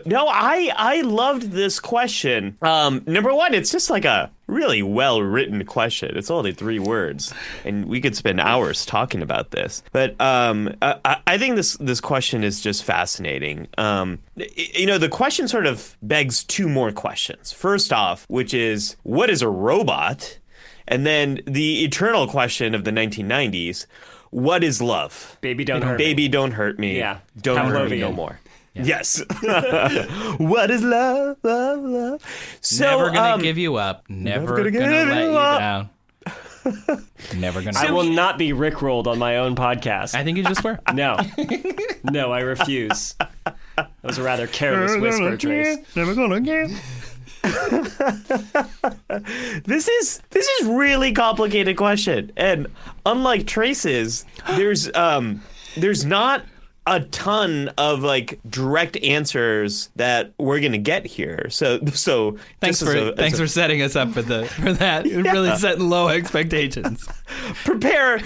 Speaker 3: No, I loved this question. Number one, it's just like a really well-written question. It's only 3 words, and we could spend hours talking about this. But I think this question is just fascinating. The question sort of begs 2 more questions. First off, which is, what is a robot? And then the eternal question of the 1990s, what is love?
Speaker 1: Baby, don't hurt
Speaker 3: Baby,
Speaker 1: me.
Speaker 3: don't hurt me.
Speaker 1: Yeah.
Speaker 3: Don't hurt me
Speaker 1: Pavlovian.
Speaker 3: no more. Yeah. Yes. What is love? Love, love. So,
Speaker 2: Never gonna give you up. Never gonna let you down. Never gonna.
Speaker 1: I will not be rickrolled on my own podcast.
Speaker 2: I think you just were.
Speaker 1: No. No, I refuse. That was a rather careless whisper, Trace.
Speaker 3: Never gonna get. This is really complicated question, and unlike Trace's, there's not a ton of like direct answers that we're gonna get here. So
Speaker 2: Thanks for setting us up for that. Really setting low expectations.
Speaker 3: prepare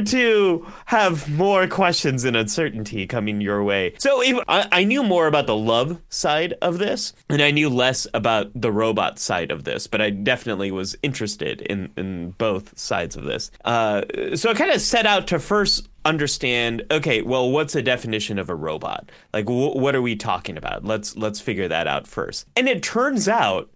Speaker 3: to have more questions and uncertainty coming your way. So if I knew more about the love side of this, and I knew less about the robot side of this, but I definitely was interested in both sides of this. So I kind of set out to first understand, okay, well, what's a definition of a robot? Like, what are we talking about? Let's figure that out first. And it turns out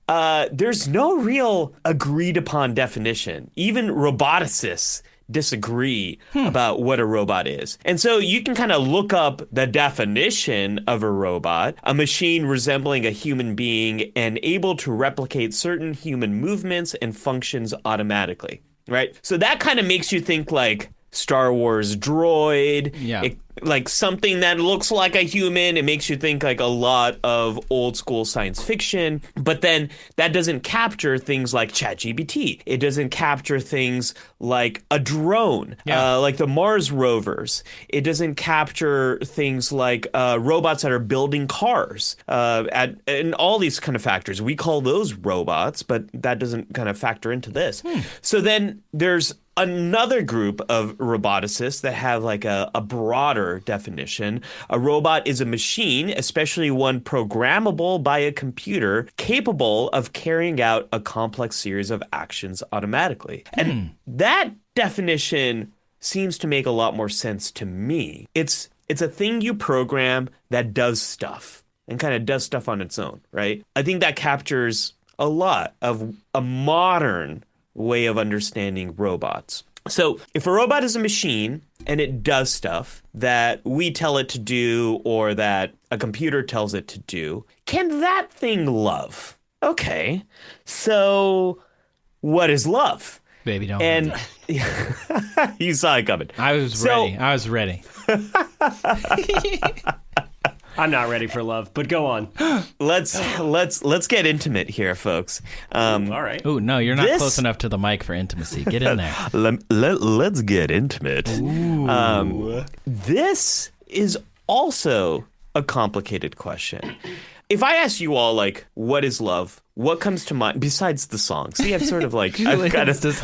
Speaker 3: there's no real agreed upon definition. Even roboticists disagree about what a robot is. And so you can kind of look up the definition of a robot, a machine resembling a human being and able to replicate certain human movements and functions automatically, right? So that kind of makes you think like Star Wars droid, like something that looks like a human. It makes you think like a lot of old school science fiction, but then that doesn't capture things like ChatGPT. It doesn't capture things like a drone, like the Mars rovers. It doesn't capture things like robots that are building cars, and all these kind of factors. We call those robots, but that doesn't kind of factor into this. So then there's another group of roboticists that have like a broader definition. A robot is a machine, especially one programmable by a computer, capable of carrying out a complex series of actions automatically. And that definition seems to make a lot more sense to me. It's a thing you program that does stuff and kind of does stuff on its own, right? I think that captures a lot of a modern way of understanding robots. So if a robot is a machine and it does stuff that we tell it to do or that a computer tells it to do, can that thing love? Okay, so what is love?
Speaker 2: Baby, don't.
Speaker 3: And you saw it coming.
Speaker 2: I was ready.
Speaker 1: I'm not ready for love, but go on.
Speaker 3: Let's get intimate here, folks.
Speaker 1: All right.
Speaker 2: Ooh, no, you're not close enough to the mic for intimacy. Get in there.
Speaker 3: Let's get intimate. This is also a complicated question. If I ask you all, like, what is love? What comes to mind besides the song? See, I've sort of like, I've kind of just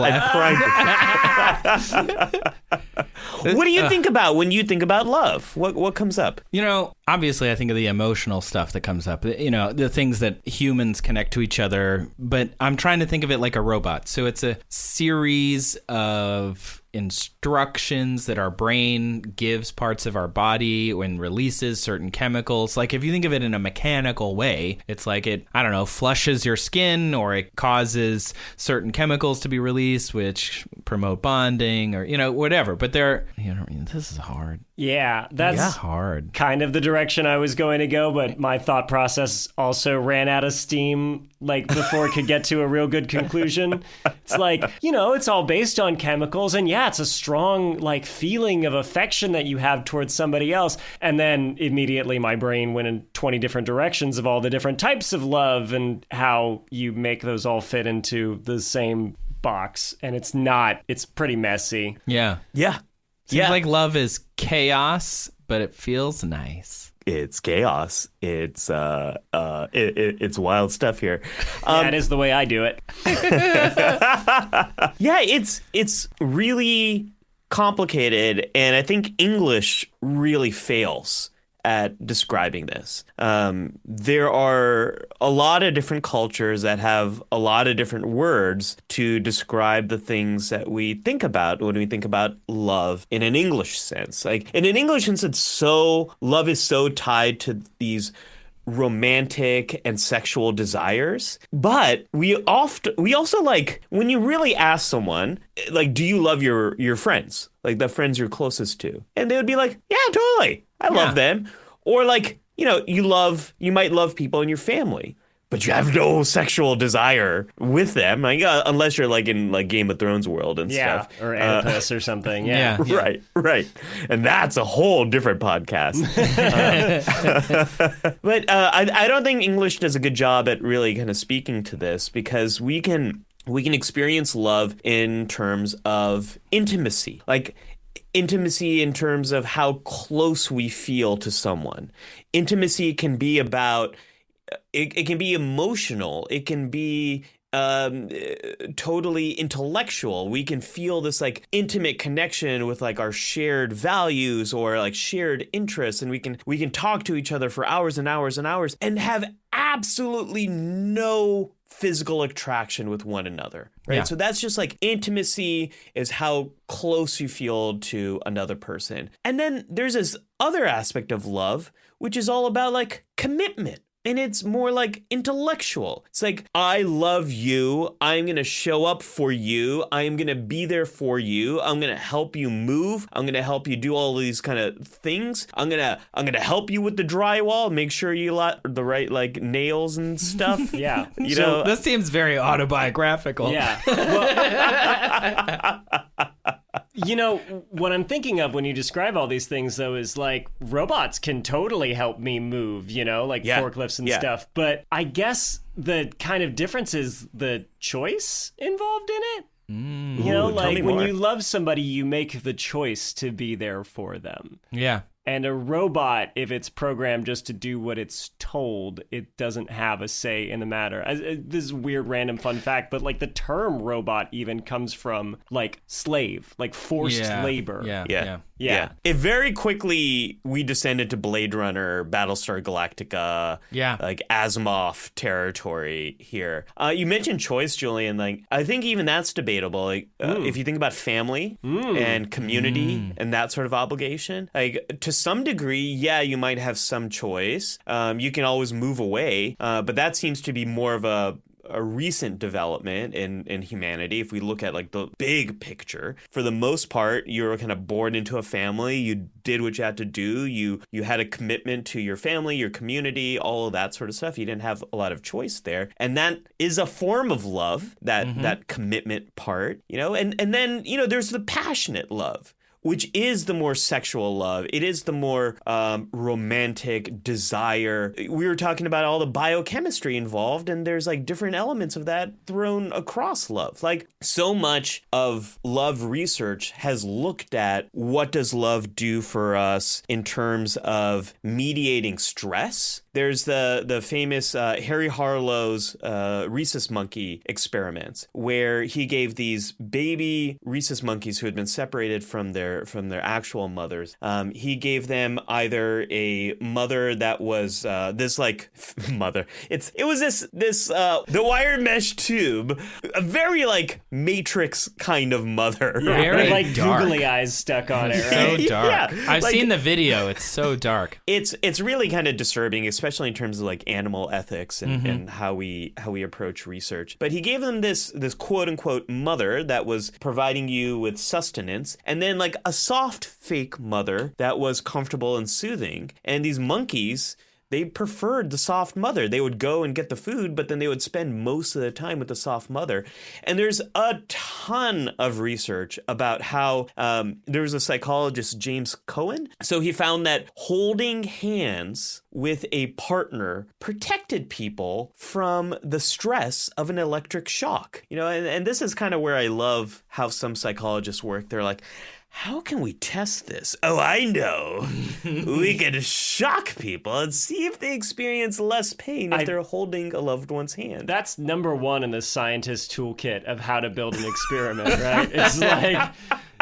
Speaker 3: What do you think about when you think about love? What comes up?
Speaker 2: You know, obviously I think of the emotional stuff that comes up, you know, the things that humans connect to each other, but I'm trying to think of it like a robot. So it's a series of instructions that our brain gives parts of our body when releases certain chemicals. Like if you think of it in a mechanical way, it's like it, I don't know, flushes your skin or it causes certain chemicals to be released which promote bonding or, you know, whatever. But this is hard.
Speaker 1: Yeah, that's
Speaker 2: hard.
Speaker 1: Kind of the direction I was going to go, but my thought process also ran out of steam like before it could get to a real good conclusion. It's like, you know, it's all based on chemicals, and yeah, it's a strong like feeling of affection that you have towards somebody else. And then immediately my brain went in 20 different directions of all the different types of love and how you make those all fit into the same box. And it's pretty messy.
Speaker 2: Yeah. Seems like love is chaos, but it feels nice.
Speaker 3: It's chaos. It's it's wild stuff here.
Speaker 1: That is the way I do it.
Speaker 3: Yeah, it's really complicated, and I think English really fails at describing this. There are a lot of different cultures that have a lot of different words to describe the things that we think about when we think about love in an English sense. Like in an English sense, love is so tied to these romantic and sexual desires. But we also like, when you really ask someone, like, do you love your friends? Like the friends you're closest to? And they would be like, yeah, totally. I love them. Or like, you might love people in your family, but you have no sexual desire with them, like, unless you're like in like Game of Thrones world and stuff,
Speaker 1: or Oedipus or something.
Speaker 2: Yeah.
Speaker 3: Right, and that's a whole different podcast. But I don't think English does a good job at really kind of speaking to this, because we can experience love in terms of intimacy, like intimacy in terms of how close we feel to someone. Intimacy can be about, it can be emotional. It can be totally intellectual. We can feel this like intimate connection with like our shared values or like shared interests, and we can talk to each other for hours and hours and hours and have absolutely no physical attraction with one another, right?
Speaker 2: Yeah.
Speaker 3: So that's just like intimacy is how close you feel to another person. And then there's this other aspect of love, which is all about like commitment. And it's more like intellectual. It's like, I love you. I'm going to show up for you. I'm going to be there for you. I'm going to help you move. I'm going to help you do all these kind of things. I'm going to help you with the drywall, make sure you got the right like nails and stuff.
Speaker 1: Yeah.
Speaker 2: This seems very autobiographical.
Speaker 1: Yeah. Well, what I'm thinking of when you describe all these things, though, is like robots can totally help me move, like forklifts and stuff. But I guess the kind of difference is the choice involved in it. Like when you love somebody, you make the choice to be there for them.
Speaker 2: Yeah.
Speaker 1: And a robot, if it's programmed just to do what it's told, it doesn't have a say in the matter. This is a weird random fun fact, but like the term robot even comes from like slave, like forced labor.
Speaker 3: Yeah. It very quickly, we descended to Blade Runner, Battlestar Galactica, like Asimov territory here. You mentioned choice, Julian. Like, I think even that's debatable. Like, if you think about family and community and that sort of obligation, like to some degree, you might have some choice. You can always move away, but that seems to be more of a recent development in humanity. If we look at like the big picture, for the most part, you were kind of born into a family. You did what you had to do. You had a commitment to your family, your community, all of that sort of stuff. You didn't have a lot of choice there, and that is a form of love. That commitment part, and then there's the passionate love, which is the more sexual love. It is the more romantic desire. We were talking about all the biochemistry involved, and there's like different elements of that thrown across love. Like, so much of love research has looked at what does love do for us in terms of mediating stress. There's the famous Harry Harlow's rhesus monkey experiments, where he gave these baby rhesus monkeys who had been separated from their actual mothers. He gave them either a mother that was this like mother. It was this the wire mesh tube, a very like Matrix kind of mother.
Speaker 1: Yeah,
Speaker 2: very
Speaker 1: with like
Speaker 2: dark.
Speaker 1: googly eyes stuck on it. Right?
Speaker 2: So dark.
Speaker 3: Yeah,
Speaker 2: I've seen the video. It's so dark.
Speaker 3: It's really kind of disturbing, especially in terms of like animal ethics and how we approach research. But he gave them this quote unquote mother that was providing you with sustenance, and then like a soft fake mother that was comfortable and soothing. And these monkeys, they preferred the soft mother. They would go and get the food, but then they would spend most of the time with the soft mother. And there's a ton of research about how there was a psychologist, James Cohen. So he found that holding hands with a partner protected people from the stress of an electric shock. And this is kind of where I love how some psychologists work. They're like, how can we test this? Oh, I know. We can shock people and see if they experience less pain if they're holding a loved one's hand.
Speaker 1: That's number one in the scientist toolkit of how to build an experiment, right? It's like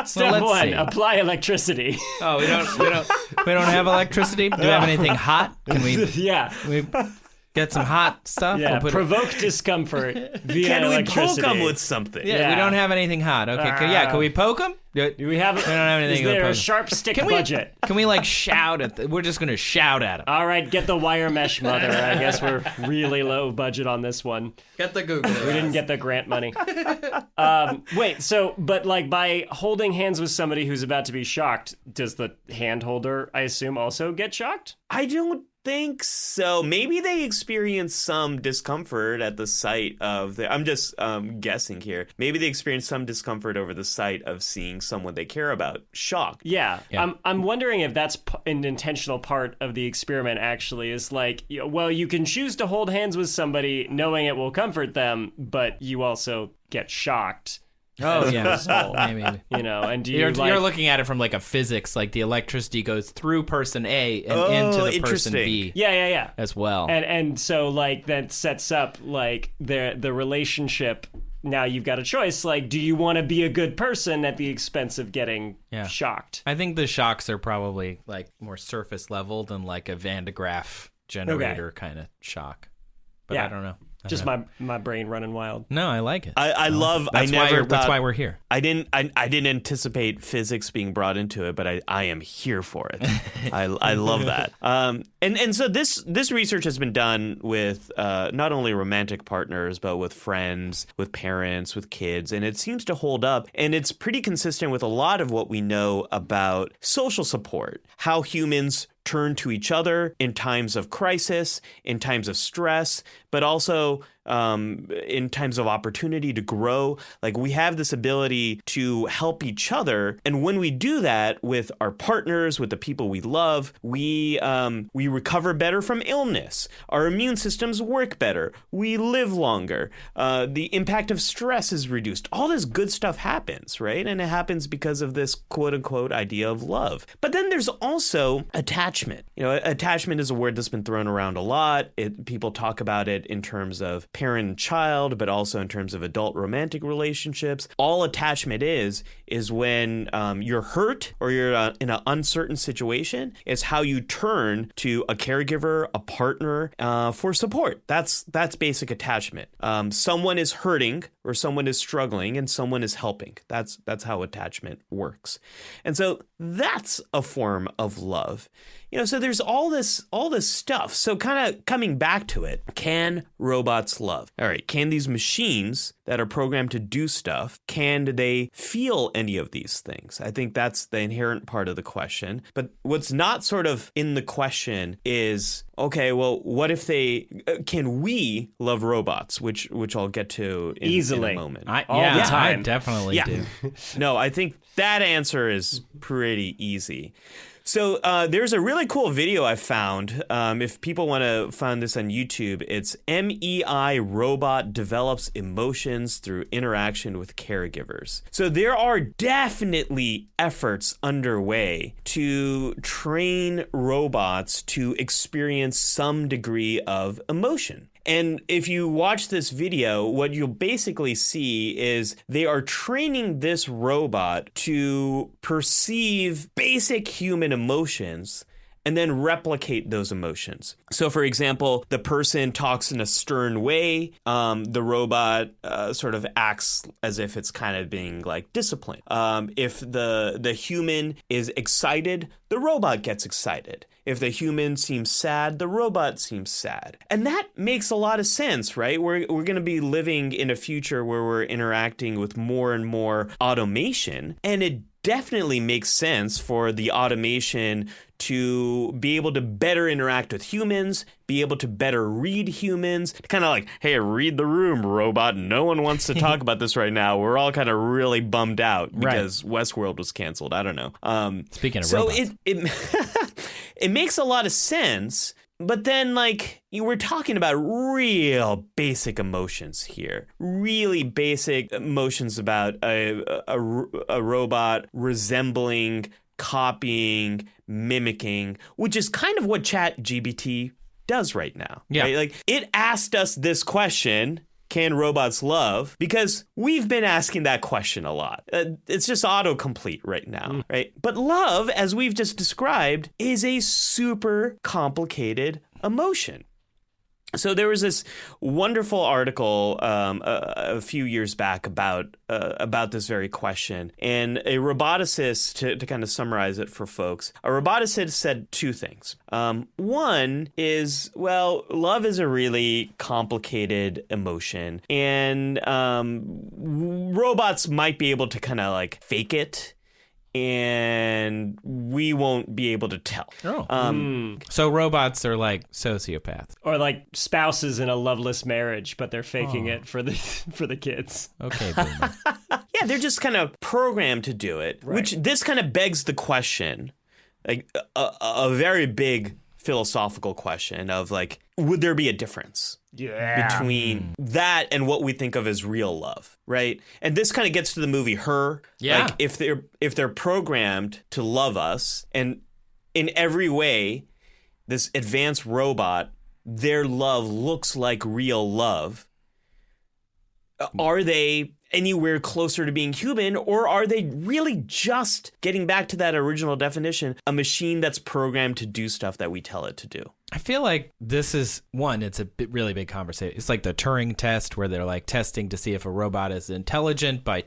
Speaker 1: step one, apply electricity.
Speaker 2: Oh, we don't have electricity? Do we have anything hot? Can we?
Speaker 1: Yeah.
Speaker 2: Get some hot stuff.
Speaker 1: Yeah,
Speaker 2: We'll put
Speaker 1: provoke discomfort via
Speaker 3: Can we
Speaker 1: electricity.
Speaker 3: poke them with something?
Speaker 2: Yeah, we don't have anything hot. Okay, can we poke them?
Speaker 1: Do we have?
Speaker 2: We don't have anything.
Speaker 1: Is there
Speaker 2: to
Speaker 1: a
Speaker 2: poke 'em.
Speaker 1: sharp stick
Speaker 2: Can
Speaker 1: budget?
Speaker 2: Can we like shout at? We're just gonna shout at them.
Speaker 1: All right, get the wire mesh, mother. I guess we're really low budget on this one.
Speaker 2: Get the Google.
Speaker 1: We didn't get the grant money. Wait, but like by holding hands with somebody who's about to be shocked, does the hand holder, I assume, also get shocked?
Speaker 3: I don't think so. Maybe they experience some discomfort at the sight of I'm just guessing here. Maybe they experience some discomfort over the sight of seeing someone they care about shocked.
Speaker 1: Yeah. I'm wondering if that's an intentional part of the experiment. Actually, is like, well, you can choose to hold hands with somebody knowing it will comfort them, but you also get shocked.
Speaker 2: Oh yeah, maybe.
Speaker 1: And do
Speaker 2: You're
Speaker 1: like,
Speaker 2: looking at it from like a physics, like the electricity goes through person A and into the person B.
Speaker 1: Yeah.
Speaker 2: As well.
Speaker 1: And so like that sets up like the relationship. Now you've got a choice. Like, do you want to be a good person at the expense of getting shocked?
Speaker 2: I think the shocks are probably like more surface level than like a Van de Graaff generator kind of shock. But I don't know.
Speaker 1: Just my brain running wild.
Speaker 2: No, I like it.
Speaker 3: I love.
Speaker 2: That's
Speaker 3: That's
Speaker 2: why we're here.
Speaker 3: I didn't anticipate physics being brought into it, but I am here for it. I love that. And so this research has been done with not only romantic partners, but with friends, with parents, with kids, and it seems to hold up. And it's pretty consistent with a lot of what we know about social support, how humans turn to each other in times of crisis, in times of stress, but also in times of opportunity to grow. Like, we have this ability to help each other. And when we do that with our partners, with the people we love, we recover better from illness. Our immune systems work better. We live longer. The impact of stress is reduced. All this good stuff happens, right? And it happens because of this quote unquote idea of love. But then there's also attachment. Attachment is a word that's been thrown around a lot. People talk about it in terms of parent and child, but also in terms of adult romantic relationships. All attachment is when you're hurt or you're in an uncertain situation, it's how you turn to a caregiver, a partner for support. That's basic attachment. Someone is hurting or someone is struggling and someone is helping. That's how attachment works. And so that's a form of love. So there's all this stuff. So kind of coming back to it, can robots love? All right, can these machines that are programmed to do stuff, can they feel any of these things? I think that's the inherent part of the question. But what's not sort of in the question is, okay, well, what if can we love robots? Which I'll get to
Speaker 1: easily
Speaker 3: in a moment.
Speaker 1: All the time.
Speaker 2: I definitely do.
Speaker 3: No, I think that answer is pretty easy. So there's a really cool video I found. If people want to find this on YouTube, it's MEI Robot Develops Emotions Through Interaction with Caregivers. So there are definitely efforts underway to train robots to experience some degree of emotion. And if you watch this video, what you'll basically see is they are training this robot to perceive basic human emotions and then replicate those emotions. So, for example, the person talks in a stern way. The robot sort of acts as if it's kind of being like disciplined. If the human is excited, the robot gets excited. If the human seems sad, the robot seems sad. And that makes a lot of sense, right? We're going to be living in a future where we're interacting with more and more automation. And it definitely makes sense for the automation to be able to better interact with humans, be able to better read humans, kind of like, hey, read the room, robot. No one wants to talk about this right now. We're all kind of really bummed out because Westworld was canceled. I don't know.
Speaker 2: Speaking of robots.
Speaker 3: So it makes a lot of sense. But then, like, you were talking about real basic emotions here, really basic emotions about a robot resembling, copying, mimicking, which is kind of what ChatGPT does right now.
Speaker 2: Yeah.
Speaker 3: Right? Like, it asked us this question, can robots love? Because we've been asking that question a lot. It's just autocomplete right now, right? But love, as we've just described, is a super complicated emotion. So there was this wonderful article a few years back about this very question, and a roboticist, to kind of summarize it for folks, a roboticist said two things. One is, well, love is a really complicated emotion, and robots might be able to kind of like fake it, and we won't be able to tell.
Speaker 2: So robots are like sociopaths.
Speaker 1: Or like spouses in a loveless marriage, but they're faking it for the kids.
Speaker 2: Okay, boomer.
Speaker 3: Yeah, they're just kind of programmed to do it, which this kind of begs the question, like a very big philosophical question of like, would there be a difference between that and what we think of as real love, right? And this kind of gets to the movie Her.
Speaker 2: Yeah.
Speaker 3: Like if they're programmed to love us, and in every way, this advanced robot, their love looks like real love. Are they anywhere closer to being human, or are they really just, getting back to that original definition, a machine that's programmed to do stuff that we tell it to do?
Speaker 2: I feel like this is it's a really big conversation. It's like the Turing test, where they're like testing to see if a robot is intelligent by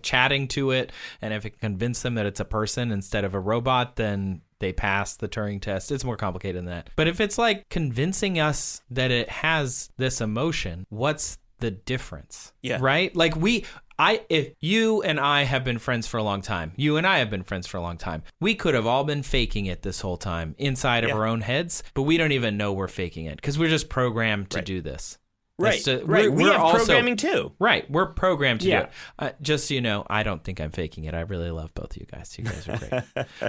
Speaker 2: chatting to it, and if it can convince them that it's a person instead of a robot, then they pass the Turing test. It's more complicated than that. But if it's like convincing us that it has this emotion, what's the difference?
Speaker 3: Yeah.
Speaker 2: Right? Like if you and I have been friends for a long time, we could have all been faking it this whole time inside of our own heads, but we don't even know we're faking it because we're just programmed to do this.
Speaker 3: Right. We have also programming too.
Speaker 2: Right. We're programmed to do it. Just so you know, I don't think I'm faking it. I really love both of you guys. You guys are great.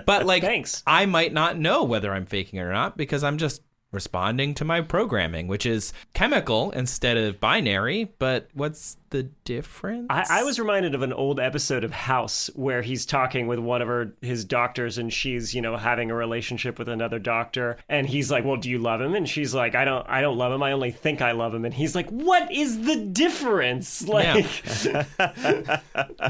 Speaker 2: But like,
Speaker 1: thanks.
Speaker 2: I might not know whether I'm faking it or not because I'm just responding to my programming, which is chemical instead of binary. But what's the difference?
Speaker 1: I was reminded of an old episode of House where he's talking with one of his doctors, and she's, having a relationship with another doctor, and he's like, well, do you love him? And she's like, I don't love him. I only think I love him. And he's like, what is the difference? Like,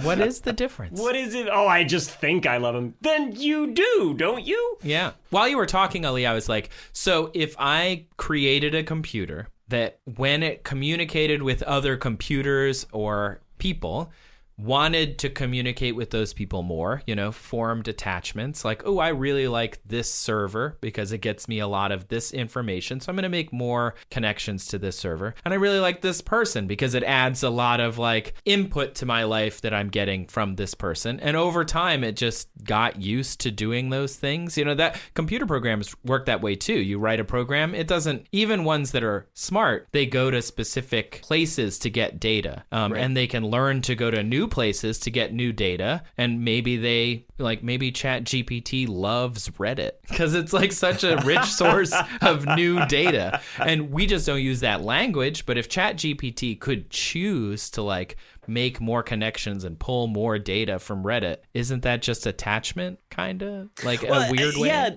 Speaker 2: what is the difference?
Speaker 1: What is it? Oh, I just think I love him. Then you do, don't you?
Speaker 2: Yeah. While you were talking, Ali, I was like, so if I created a computer that when it communicated with other computers or people, wanted to communicate with those people more, formed attachments like, oh, I really like this server because it gets me a lot of this information. So I'm going to make more connections to this server. And I really like this person because it adds a lot of like input to my life that I'm getting from this person. And over time, it just got used to doing those things. That computer programs work that way too. You write a program, it doesn't, even ones that are smart, they go to specific places to get data. And they can learn to go to new places to get new data, and maybe ChatGPT loves Reddit because it's like such a rich source of new data, and we just don't use that language. But if ChatGPT could choose to like make more connections and pull more data from Reddit, isn't that just attachment, kind of like a weird way?
Speaker 3: Yeah,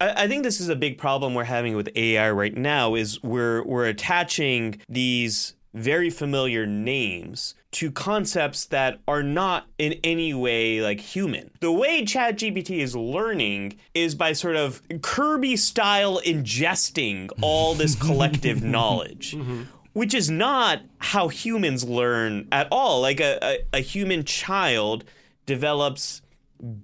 Speaker 3: I think this is a big problem we're having with AI right now. Is we're attaching these very familiar names to concepts that are not in any way like human. The way ChatGPT is learning is by sort of Kirby style ingesting all this collective knowledge. Which is not how humans learn at all. Like a human child develops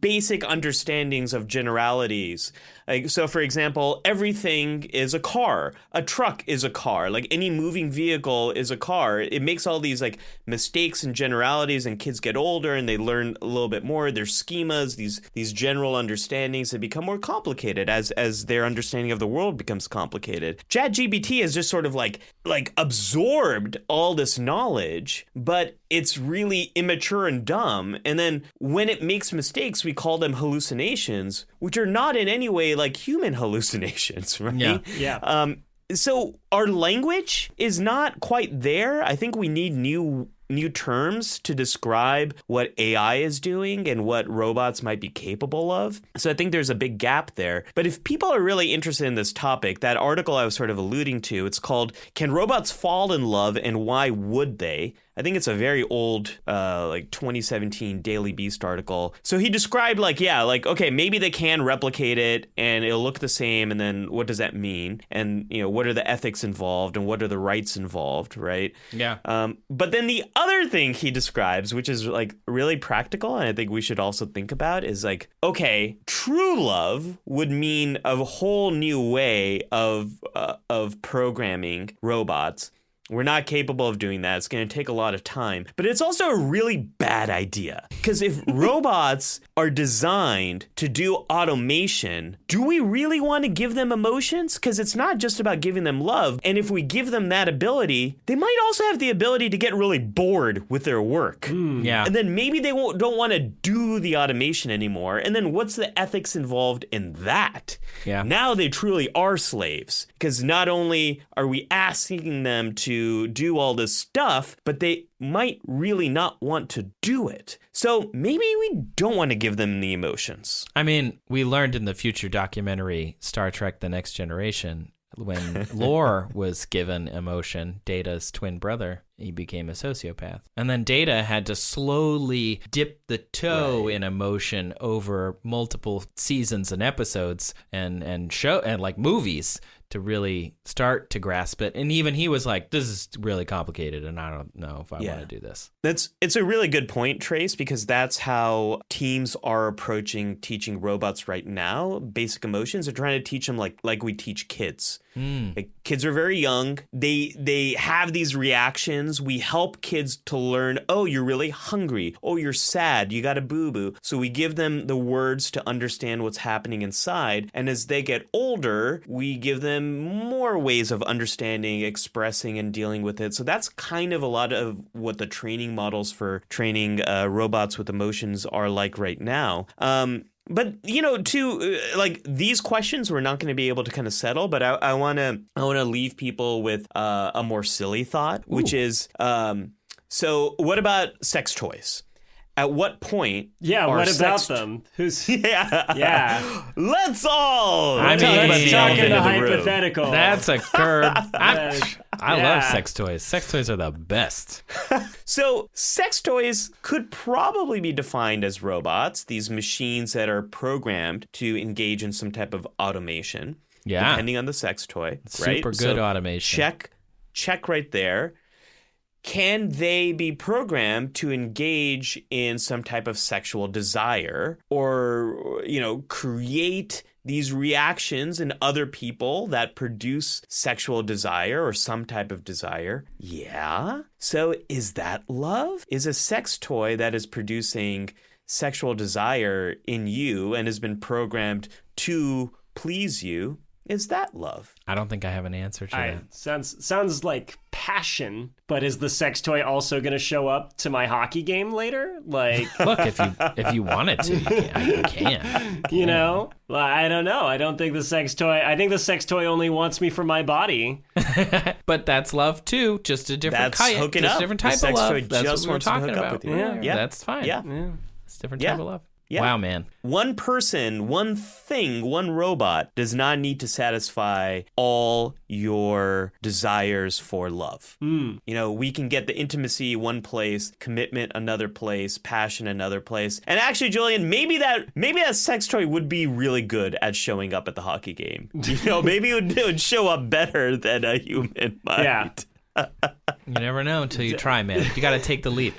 Speaker 3: basic understandings of generalities. Like, so for example, everything is a car. A truck is a car. Like any moving vehicle is a car. It makes all these like mistakes and generalities, and kids get older and they learn a little bit more. There's schemas, these general understandings that become more complicated as their understanding of the world becomes complicated. ChatGPT has just sort of like absorbed all this knowledge, but it's really immature and dumb. And then when it makes mistakes, we call them hallucinations, which are not in any way like human hallucinations, right?
Speaker 1: Yeah.
Speaker 3: So our language is not quite there. I think we need new terms to describe what AI is doing and what robots might be capable of. So I think there's a big gap there. But if people are really interested in this topic, that article I was sort of alluding to, it's called "Can Robots Fall in Love and Why Would They?" I think it's a very old, like 2017 Daily Beast article. So he described okay, maybe they can replicate it and it'll look the same. And then what does that mean? And, what are the ethics involved and what are the rights involved, right?
Speaker 2: Yeah.
Speaker 3: But then the other thing he describes, which is like really practical, and I think we should also think about, is like, okay, true love would mean a whole new way of programming robots. We're not capable of doing that. It's going to take a lot of time. But it's also a really bad idea. Because if robots are designed to do automation, do we really want to give them emotions? Because it's not just about giving them love. And if we give them that ability, they might also have the ability to get really bored with their work.
Speaker 2: Yeah.
Speaker 3: And then maybe they don't want to do the automation anymore. And then what's the ethics involved in that?
Speaker 2: Yeah.
Speaker 3: Now they truly are slaves. Because not only are we asking them to do all this stuff, but they might really not want to do it. So maybe we don't want to give them the emotions.
Speaker 2: I mean, we learned in the future documentary Star Trek: The Next Generation, when Lore was given emotion, Data's twin brother, he became a sociopath. And then Data had to slowly dip the toe in emotion over multiple seasons and episodes and show and like movies to really start to grasp it. And even he was like, this is really complicated and I don't know if I want to do this.
Speaker 3: It's a really good point, Trace, because that's how teams are approaching teaching robots right now. Basic emotions are trying to teach them like we teach kids. Like, kids are very young. They have these reactions. We help kids to learn, oh, you're really hungry. Oh, you're sad. You got a boo-boo. So we give them the words to understand what's happening inside. And as they get older, we give them more ways of understanding, expressing, and dealing with it. So that's kind of a lot of what the training models for training robots with emotions are like right now. But, like these questions we're not going to be able to kind of settle, but I want to leave people with a more silly thought, which is, so what about sex toys? At what point?
Speaker 1: Yeah, what about them? Who's? Yeah.
Speaker 3: Let's all.
Speaker 1: Let's talk in the hypothetical.
Speaker 2: That's a curve. I love sex toys. Sex toys are the best.
Speaker 3: So sex toys could probably be defined as robots, these machines that are programmed to engage in some type of automation.
Speaker 2: Yeah.
Speaker 3: Depending on the sex toy. Right?
Speaker 2: Super good automation.
Speaker 3: Check right there. Can they be programmed to engage in some type of sexual desire or, create these reactions in other people that produce sexual desire or some type of desire? Yeah. So is that love? Is a sex toy that is producing sexual desire in you and has been programmed to please you, is that love?
Speaker 2: I don't think I have an answer to that.
Speaker 1: Sounds like passion, but is the sex toy also going to show up to my hockey game later? Like,
Speaker 2: look, if you wanted to, you can.
Speaker 1: Well, I don't know. I don't think the sex toy. I think the sex toy only wants me for my body.
Speaker 2: But that's love too, just a different kind,
Speaker 3: hooking
Speaker 2: just
Speaker 3: up.
Speaker 2: a different type
Speaker 3: the sex
Speaker 2: of love.
Speaker 3: Toy
Speaker 2: That's
Speaker 3: just
Speaker 2: what we're
Speaker 3: wants to
Speaker 2: talking
Speaker 3: hook up
Speaker 2: about.
Speaker 3: with you.
Speaker 2: Yeah, that's fine.
Speaker 3: Yeah.
Speaker 2: It's a different type of love.
Speaker 3: Yeah.
Speaker 2: Wow, man.
Speaker 3: One person, one thing, one robot does not need to satisfy all your desires for love. We can get the intimacy one place, commitment another place, passion another place. And actually, Julian, maybe that sex toy would be really good at showing up at the hockey game. Maybe it would show up better than a human might.
Speaker 1: Yeah.
Speaker 2: You never know until you try, man. You got to take the leap.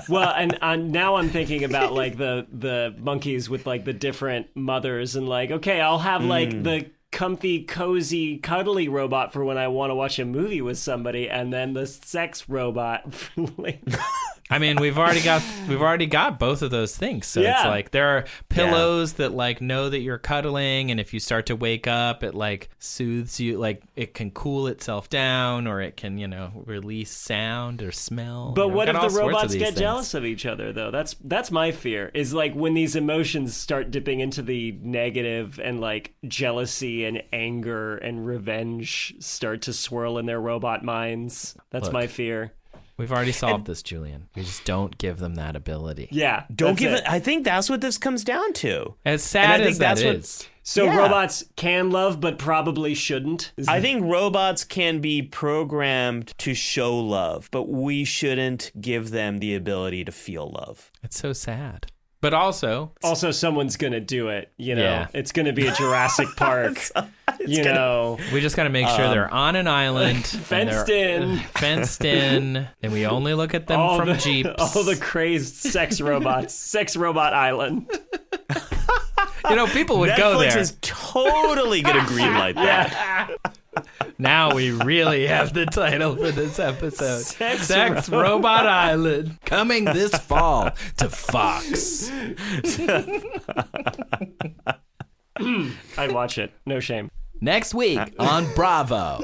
Speaker 1: Well, and now I'm thinking about like the monkeys with like the different mothers and like, okay, I'll have like the comfy, cozy, cuddly robot for when I want to watch a movie with somebody, and then the sex robot for later.
Speaker 2: I mean, we've already got both of those things. So it's like there are pillows that like know that you're cuddling, and if you start to wake up, it like soothes you, like it can cool itself down, or it can, release sound or smell.
Speaker 1: But what if the robots get
Speaker 2: things.
Speaker 1: jealous of each other though? That's my fear. Is like when these emotions start dipping into the negative and like jealousy and anger and revenge start to swirl in their robot minds. That's my fear.
Speaker 2: We've already solved this, Julian. We just don't give them that ability.
Speaker 1: Yeah.
Speaker 3: Don't give it. I think that's what this comes down to.
Speaker 2: As sad as that is.
Speaker 1: So
Speaker 3: Yeah.
Speaker 1: robots can love, but probably shouldn't?
Speaker 3: I think robots can be programmed to show love, but we shouldn't give them the ability to feel love.
Speaker 2: It's so sad. But also,
Speaker 1: someone's going to do it, you know.
Speaker 2: Yeah.
Speaker 1: It's going to be a Jurassic Park, you know.
Speaker 2: we just got to make sure they're on an island.
Speaker 1: Fenced in.
Speaker 2: Fenced in. And we only look at them from Jeeps.
Speaker 1: All the crazed sex robots. Sex Robot Island.
Speaker 2: You know, people would go
Speaker 3: Netflix
Speaker 2: there.
Speaker 3: is totally going to greenlight that.
Speaker 2: Now we really have the title for this episode.
Speaker 1: Sex
Speaker 2: Robot Island. Coming this fall to Fox.
Speaker 1: I'd watch it. No shame.
Speaker 2: Next week on Bravo.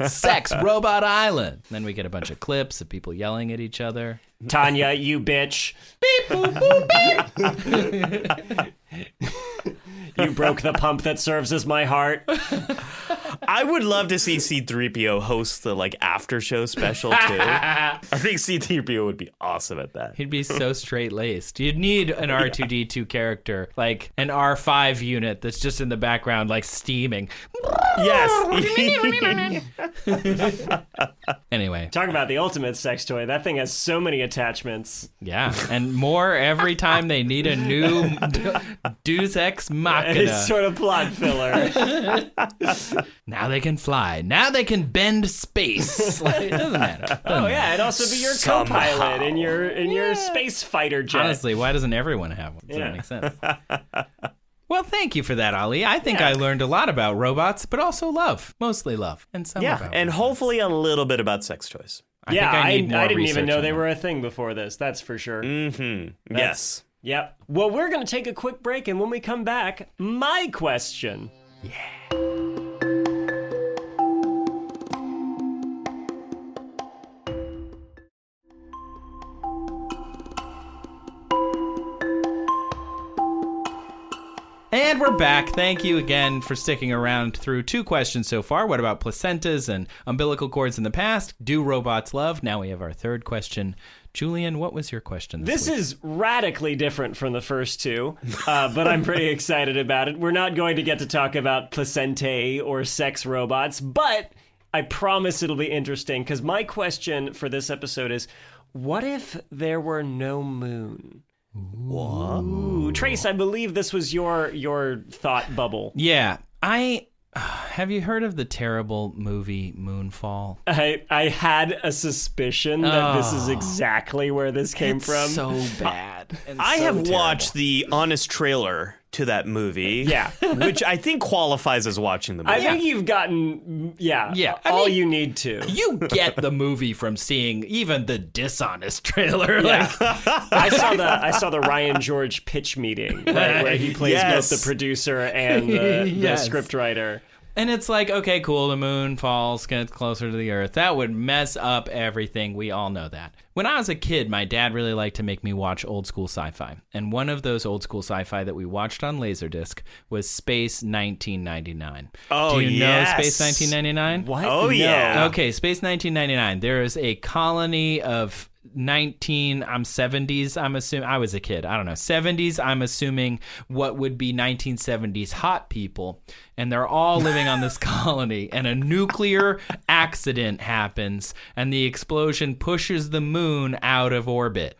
Speaker 2: Sex Robot Island. Then we get a bunch of clips of people yelling at each other.
Speaker 1: Tanya, you bitch.
Speaker 2: Beep, boop, boop, beep.
Speaker 1: You broke the pump that serves as my heart.
Speaker 3: I would love to see C-3PO host the after show special too. I think C-3PO would be awesome at that.
Speaker 2: He'd be so straight-laced. You'd need an R2-D2 character, like an R5 unit that's just in the background, steaming.
Speaker 3: Yes.
Speaker 2: Anyway.
Speaker 1: Talk about the ultimate sex toy. That thing has so many attachments.
Speaker 2: Yeah, and more every time they need a new Deus Ex Machina.
Speaker 1: It's sort of plot filler.
Speaker 2: Now they can fly. Now they can bend space. It doesn't matter.
Speaker 1: Oh yeah, it'd also be your co-pilot in your space fighter jet.
Speaker 2: Honestly, why doesn't everyone have one? Doesn't make sense. Well, thank you for that, Ali. I think I learned a lot about robots, but also love. Mostly love. And some about
Speaker 3: and
Speaker 2: robots.
Speaker 3: hopefully a little bit about sex toys.
Speaker 2: I think I need more
Speaker 1: I didn't even
Speaker 2: research
Speaker 1: know
Speaker 2: on
Speaker 1: they
Speaker 2: that.
Speaker 1: were a thing before this. That's for sure.
Speaker 3: Mm-hmm. Yes.
Speaker 1: Yep. Well, we're going to take a quick break, and when we come back, my question.
Speaker 2: And we're back. Thank you again for sticking around through 2 questions so far. What about placentas and umbilical cords in the past? Do robots love? Now we have our 3rd question. Julian, what was your question this week?
Speaker 1: Is radically different from the first 2, but I'm pretty excited about it. We're not going to get to talk about placentae or sex robots, but I promise it'll be interesting because my question for this episode is, what if there were no moon?
Speaker 3: What?
Speaker 1: Ooh, Trace, I believe this was your thought bubble.
Speaker 2: Yeah. Have you heard of the terrible movie Moonfall?
Speaker 1: I had a suspicion that this is exactly where this came from.
Speaker 2: So bad. And
Speaker 3: I
Speaker 2: so
Speaker 3: have
Speaker 2: terrible.
Speaker 3: watched the honest trailer to that movie.
Speaker 1: Yeah.
Speaker 3: Which I think qualifies as watching the movie.
Speaker 1: I think you've gotten, all you need to.
Speaker 2: You get the movie from seeing even the dishonest trailer.
Speaker 1: Yeah. I saw the Ryan George pitch meeting, right, where he plays both the producer and the
Speaker 2: Yes.
Speaker 1: scriptwriter.
Speaker 2: And it's like, okay, cool, the moon falls, gets closer to the earth. That would mess up everything. We all know that. When I was a kid, my dad really liked to make me watch old school sci-fi. And one of those old school sci-fi that we watched on Laserdisc was Space 1999.
Speaker 3: Oh,
Speaker 2: Do you
Speaker 3: yes.
Speaker 2: know Space 1999?
Speaker 1: What?
Speaker 3: Oh,
Speaker 1: No.
Speaker 3: yeah.
Speaker 2: Okay, Space 1999. There is a colony of 70s, I'm assuming. I was a kid. I don't know. 70s, I'm assuming what would be 1970s hot people. And they're all living on this colony. And a nuclear accident happens. And the explosion pushes the moon out of orbit.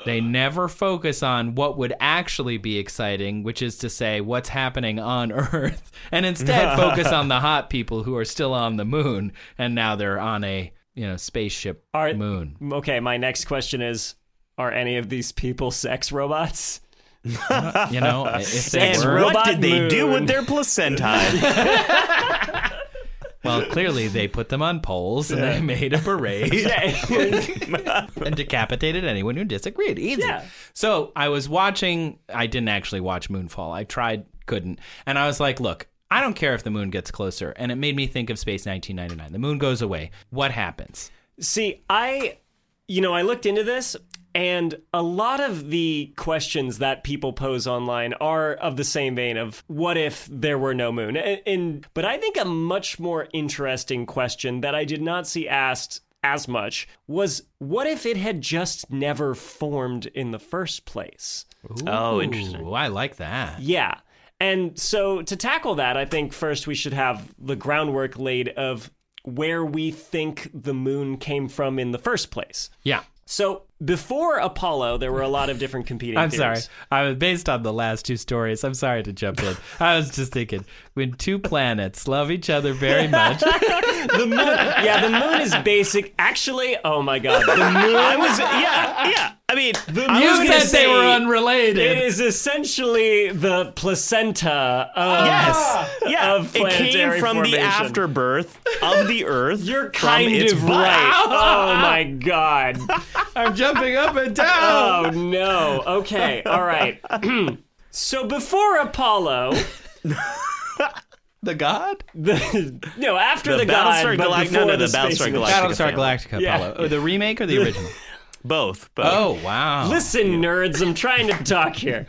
Speaker 2: They never focus on what would actually be exciting, which is to say what's happening on Earth. And instead focus on the hot people who are still on the moon. And now they're on a spaceship moon.
Speaker 1: Okay, my next question is, are any of these people sex robots?
Speaker 2: If they
Speaker 3: And
Speaker 2: were,
Speaker 3: what did they
Speaker 1: moon.
Speaker 3: do with their placenta?
Speaker 2: well, clearly they put them on poles and they made a parade and decapitated anyone who disagreed. Easy.
Speaker 1: Yeah.
Speaker 2: So I was watching. I didn't actually watch Moonfall. I tried, couldn't, and I was like, look. I don't care if the moon gets closer. And it made me think of Space 1999. The moon goes away. What happens?
Speaker 1: See, I looked into this, and a lot of the questions that people pose online are of the same vein of, what if there were no moon? But I think a much more interesting question that I did not see asked as much was, what if it had just never formed in the first place?
Speaker 2: Ooh,
Speaker 3: Oh, interesting.
Speaker 2: I like that.
Speaker 1: Yeah. And so to tackle that, I think first we should have the groundwork laid of where we think the moon came from in the first place.
Speaker 2: Yeah.
Speaker 1: So before Apollo, there were a lot of different competing
Speaker 2: I'm
Speaker 1: theories.
Speaker 2: sorry. I was based on the last two stories. I'm sorry to jump in. I was just thinking, when two planets love each other very much.
Speaker 1: The moon is basic. Actually, oh my God. The moon.
Speaker 3: I mean,
Speaker 2: You said they were unrelated.
Speaker 1: It is essentially the placenta of, of
Speaker 3: it
Speaker 1: planetary
Speaker 3: came from
Speaker 1: formation.
Speaker 3: the afterbirth of the Earth.
Speaker 1: You're
Speaker 3: from
Speaker 1: kind
Speaker 3: its
Speaker 1: of
Speaker 3: butt.
Speaker 1: right. Oh my God.
Speaker 2: I'm jumping up and down.
Speaker 1: Oh no. Okay. All right. So before Apollo,
Speaker 2: The god?
Speaker 1: after the god,
Speaker 3: Battlestar
Speaker 1: but
Speaker 3: Galactica.
Speaker 1: before
Speaker 3: No,
Speaker 1: the
Speaker 3: the
Speaker 1: space
Speaker 3: Battlestar
Speaker 1: mission.
Speaker 3: Galactica.
Speaker 2: Battlestar
Speaker 3: family.
Speaker 2: Galactica,
Speaker 1: Yeah.
Speaker 2: Apollo. Oh, the remake or the original?
Speaker 3: Both.
Speaker 2: Oh, wow.
Speaker 1: Listen, nerds, I'm trying to talk here.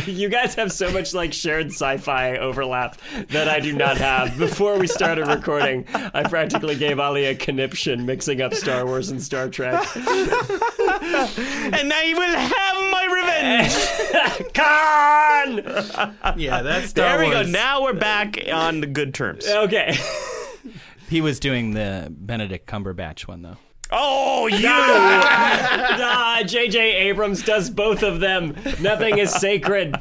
Speaker 1: You guys have so much like shared sci-fi overlap that I do not have. Before we started recording, I practically gave Ali a conniption mixing up Star Wars and Star Trek.
Speaker 3: And I will have my revenge.
Speaker 1: Khan!
Speaker 2: Yeah, that's Star
Speaker 3: There we go.
Speaker 2: Wars.
Speaker 3: Now we're back on the good terms.
Speaker 1: Okay.
Speaker 2: He was doing the Benedict Cumberbatch one, though.
Speaker 3: Oh, you!
Speaker 1: J.J. Abrams does both of them. Nothing is sacred.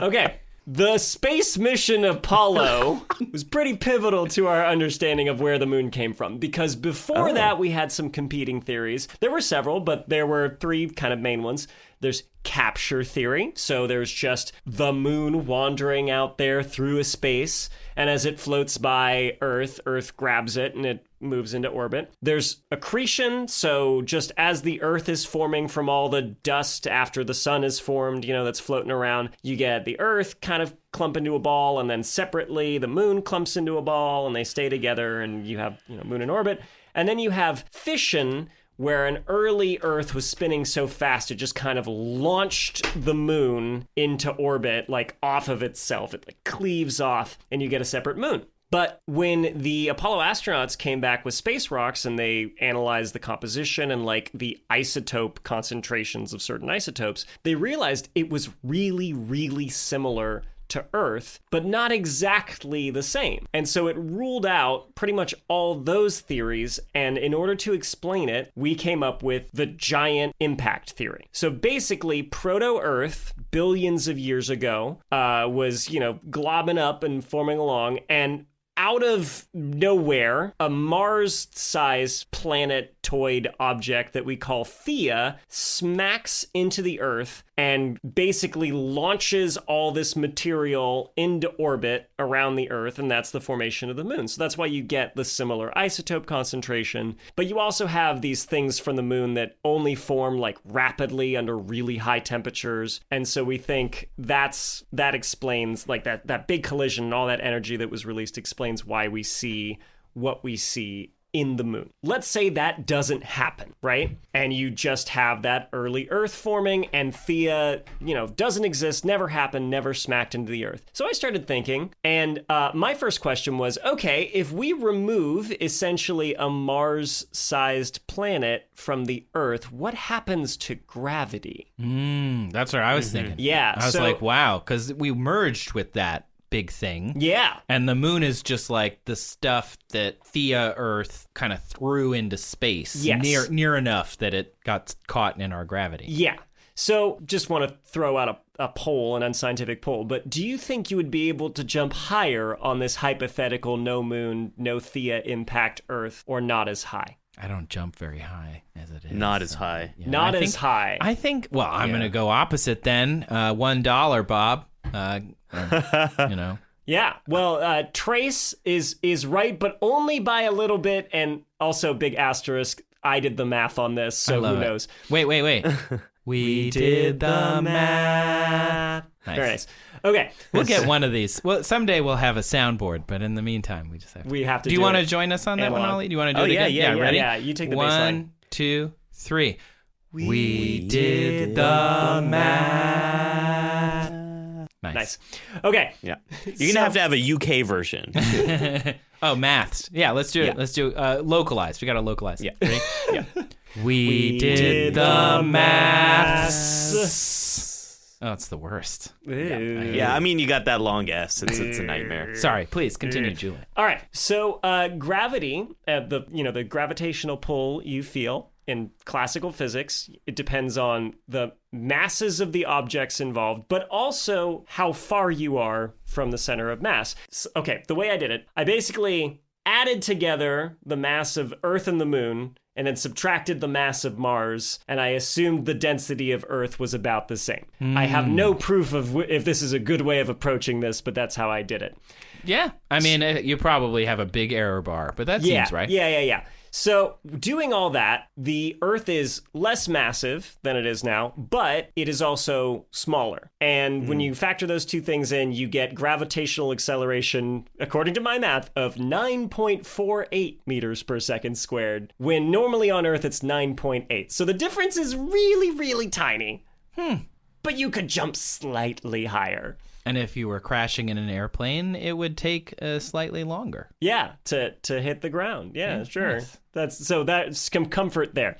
Speaker 1: Okay. The space mission Apollo was pretty pivotal to our understanding of where the moon came from, because before that we had some competing theories. There were several, but there were three kind of main ones. There's capture theory, so there's just the moon wandering out there through a space, and as it floats by Earth grabs it and it moves into orbit. There's accretion, so just as the Earth is forming from all the dust after the sun is formed, that's floating around, you get the Earth kind of clump into a ball, and then separately the moon clumps into a ball, and they stay together, and you have moon in orbit. And then you have fission, where an early Earth was spinning so fast it just kind of launched the moon into orbit, like off of itself. It like cleaves off, and you get a separate moon. But when the Apollo astronauts came back with space rocks and they analyzed the composition and like the isotope concentrations of certain isotopes, they realized it was really, really similar to Earth, but not exactly the same. And so it ruled out pretty much all those theories, and in order to explain it, we came up with the giant impact theory. So basically, proto-Earth, billions of years ago, was, globbing up and forming along, and out of nowhere, a Mars-sized planetoid object that we call Theia smacks into the Earth and basically launches all this material into orbit around the Earth, and that's the formation of the moon. So that's why you get the similar isotope concentration. But you also have these things from the moon that only form like rapidly under really high temperatures. And so we think that explains like that big collision and all that energy that was released explains why we see what we see in the moon. Let's say that doesn't happen, right? And you just have that early Earth forming, and Theia, doesn't exist, never happened, never smacked into the Earth. So I started thinking, and my first question was, okay, if we remove essentially a Mars-sized planet from the Earth, what happens to gravity?
Speaker 2: That's what I was thinking.
Speaker 1: Yeah.
Speaker 2: I was like, wow, because we merged with that big thing.
Speaker 1: Yeah.
Speaker 2: And the moon is just like the stuff that Theia Earth kind of threw into space.
Speaker 1: Yes.
Speaker 2: Near enough that it got caught in our gravity.
Speaker 1: Yeah. So just want to throw out a poll, an unscientific poll, but do you think you would be able to jump higher on this hypothetical no moon, no Theia impact Earth, or not as high?
Speaker 2: I don't jump very high as it is.
Speaker 3: Not as high.
Speaker 2: Yeah,
Speaker 1: Not
Speaker 2: I
Speaker 1: as
Speaker 2: think-
Speaker 1: high.
Speaker 2: I think, well, I'm going to go opposite then. $1, Bob.
Speaker 1: Yeah. Well, Trace is right, but only by a little bit, and also big asterisk. I did the math on this, so who knows?
Speaker 2: Wait. We did the math. Nice.
Speaker 1: Very nice. Okay.
Speaker 2: We'll get one of these. Well, someday we'll have a soundboard, but in the meantime, we just have to.
Speaker 1: We have to
Speaker 2: Do you want to
Speaker 1: it.
Speaker 2: join us on that one,
Speaker 1: Analog.
Speaker 2: Ollie? Do you want to do it
Speaker 3: yeah,
Speaker 2: again?
Speaker 3: yeah,
Speaker 2: ready?
Speaker 1: Yeah, you take the bass line.
Speaker 2: 1, 2, 3. We did the math.
Speaker 1: Nice. Okay.
Speaker 3: Yeah. You're going to have a UK version.
Speaker 2: Oh, maths. Yeah, let's do it.
Speaker 1: Yeah.
Speaker 2: Let's do localized. We got to localize.
Speaker 3: Yeah.
Speaker 2: Ready?
Speaker 1: Yeah.
Speaker 2: We did the maths. Oh, it's the worst.
Speaker 3: Yeah, I mean, you got that long S. It's a nightmare.
Speaker 2: Sorry, please continue, Julian.
Speaker 1: All right. So gravity, the gravitational pull you feel in classical physics, it depends on the masses of the objects involved, but also how far you are from the center of mass. So, okay, the way I did it, I basically added together the mass of Earth and the Moon, and then subtracted the mass of Mars, and I assumed the density of Earth was about the same. I have no proof of if this is a good way of approaching this, but that's how I did it.
Speaker 2: Yeah, I mean, you probably have a big error bar, but that seems right.
Speaker 1: Yeah. So doing all that, the Earth is less massive than it is now, but it is also smaller. And when you factor those two things in, you get gravitational acceleration, according to my math, of 9.48 meters per second squared, when normally on Earth it's 9.8. So the difference is really, really tiny. But you could jump slightly higher.
Speaker 2: And if you were crashing in an airplane, it would take slightly longer.
Speaker 1: Yeah, to hit the ground. Yeah, sure.
Speaker 2: Nice.
Speaker 1: That's some comfort there.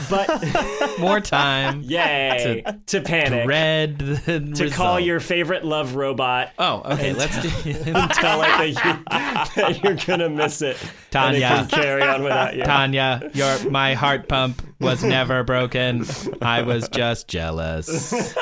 Speaker 1: But
Speaker 2: more time.
Speaker 1: Yay! To panic.
Speaker 2: Dread the
Speaker 1: to
Speaker 2: result.
Speaker 1: call your favorite love robot.
Speaker 2: Oh, okay. Let's do.
Speaker 1: And tell it that you're gonna miss it.
Speaker 2: Tanya.
Speaker 1: And it can carry on without you.
Speaker 2: Tanya, my heart pump was never broken. I was just jealous.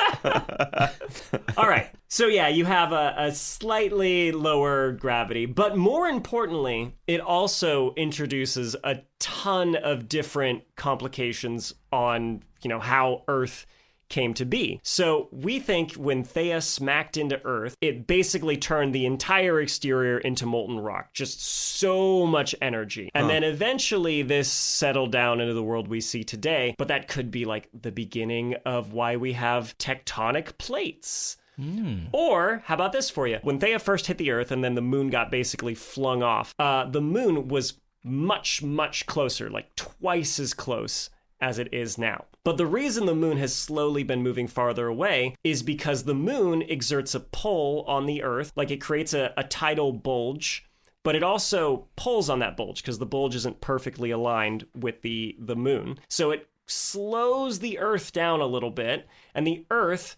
Speaker 1: All right. So yeah, you have a slightly lower gravity, but more importantly, it also introduces a ton of different complications on, how Earth came to be. So we think when Theia smacked into Earth, it basically turned the entire exterior into molten rock. Just so much energy. And then eventually this settled down into the world we see today, but that could be like the beginning of why we have tectonic plates. Or, how about this for you? When Theia first hit the Earth and then the moon got basically flung off, the moon was much, much closer, like twice as close as it is now. But the reason the moon has slowly been moving farther away is because the moon exerts a pull on the Earth, like it creates a tidal bulge, but it also pulls on that bulge because the bulge isn't perfectly aligned with the moon. So it slows the Earth down a little bit, and the Earth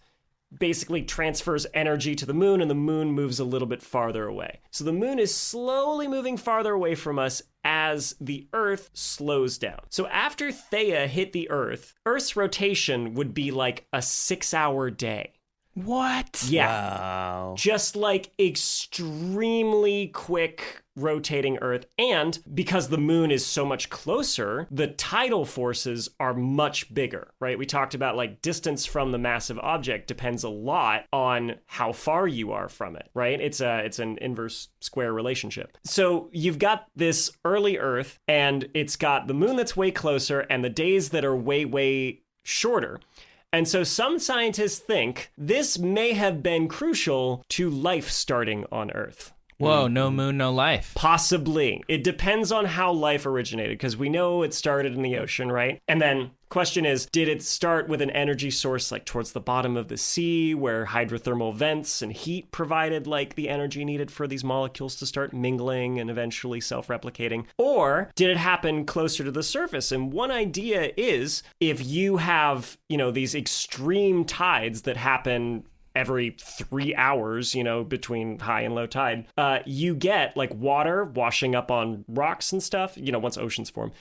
Speaker 1: basically transfers energy to the moon, and the moon moves a little bit farther away. So the moon is slowly moving farther away from us as the Earth slows down. So after Theia hit the Earth, Earth's rotation would be like a 6-hour day.
Speaker 2: What?
Speaker 1: Yeah.
Speaker 3: Wow.
Speaker 1: Just like extremely quick rotating Earth. And because the moon is so much closer, the tidal forces are much bigger, right? We talked about like distance from the massive object depends a lot on how far you are from it, right? It's an inverse square relationship. So you've got this early Earth, and it's got the moon that's way closer and the days that are way, way shorter. And so some scientists think this may have been crucial to life starting on Earth.
Speaker 2: Whoa, no moon, no life.
Speaker 1: Possibly. It depends on how life originated, because we know it started in the ocean, right? And then question is, did it start with an energy source like towards the bottom of the sea where hydrothermal vents and heat provided like the energy needed for these molecules to start mingling and eventually self-replicating? Or did it happen closer to the surface? And one idea is if you have, these extreme tides that happen every 3 hours, between high and low tide, you get like water washing up on rocks and stuff, once oceans form.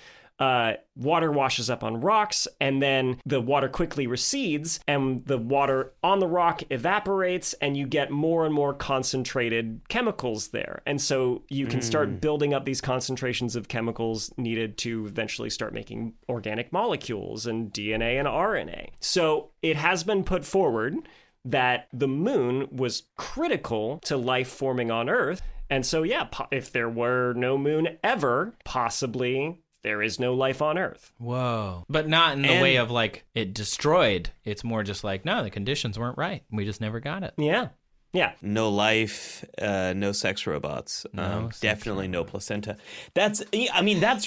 Speaker 1: Water washes up on rocks, and then the water quickly recedes, and the water on the rock evaporates, and you get more and more concentrated chemicals there. And so you can start building up these concentrations of chemicals needed to eventually start making organic molecules and DNA and RNA. So it has been put forward that the moon was critical to life forming on Earth. And so, yeah, if there were no moon ever, possibly there is no life on Earth.
Speaker 2: Whoa. But not in the way of like it destroyed. It's more just like, no, the conditions weren't right. We just never got it.
Speaker 1: Yeah. Yeah.
Speaker 3: No life, no sex robots. Definitely no placenta. That's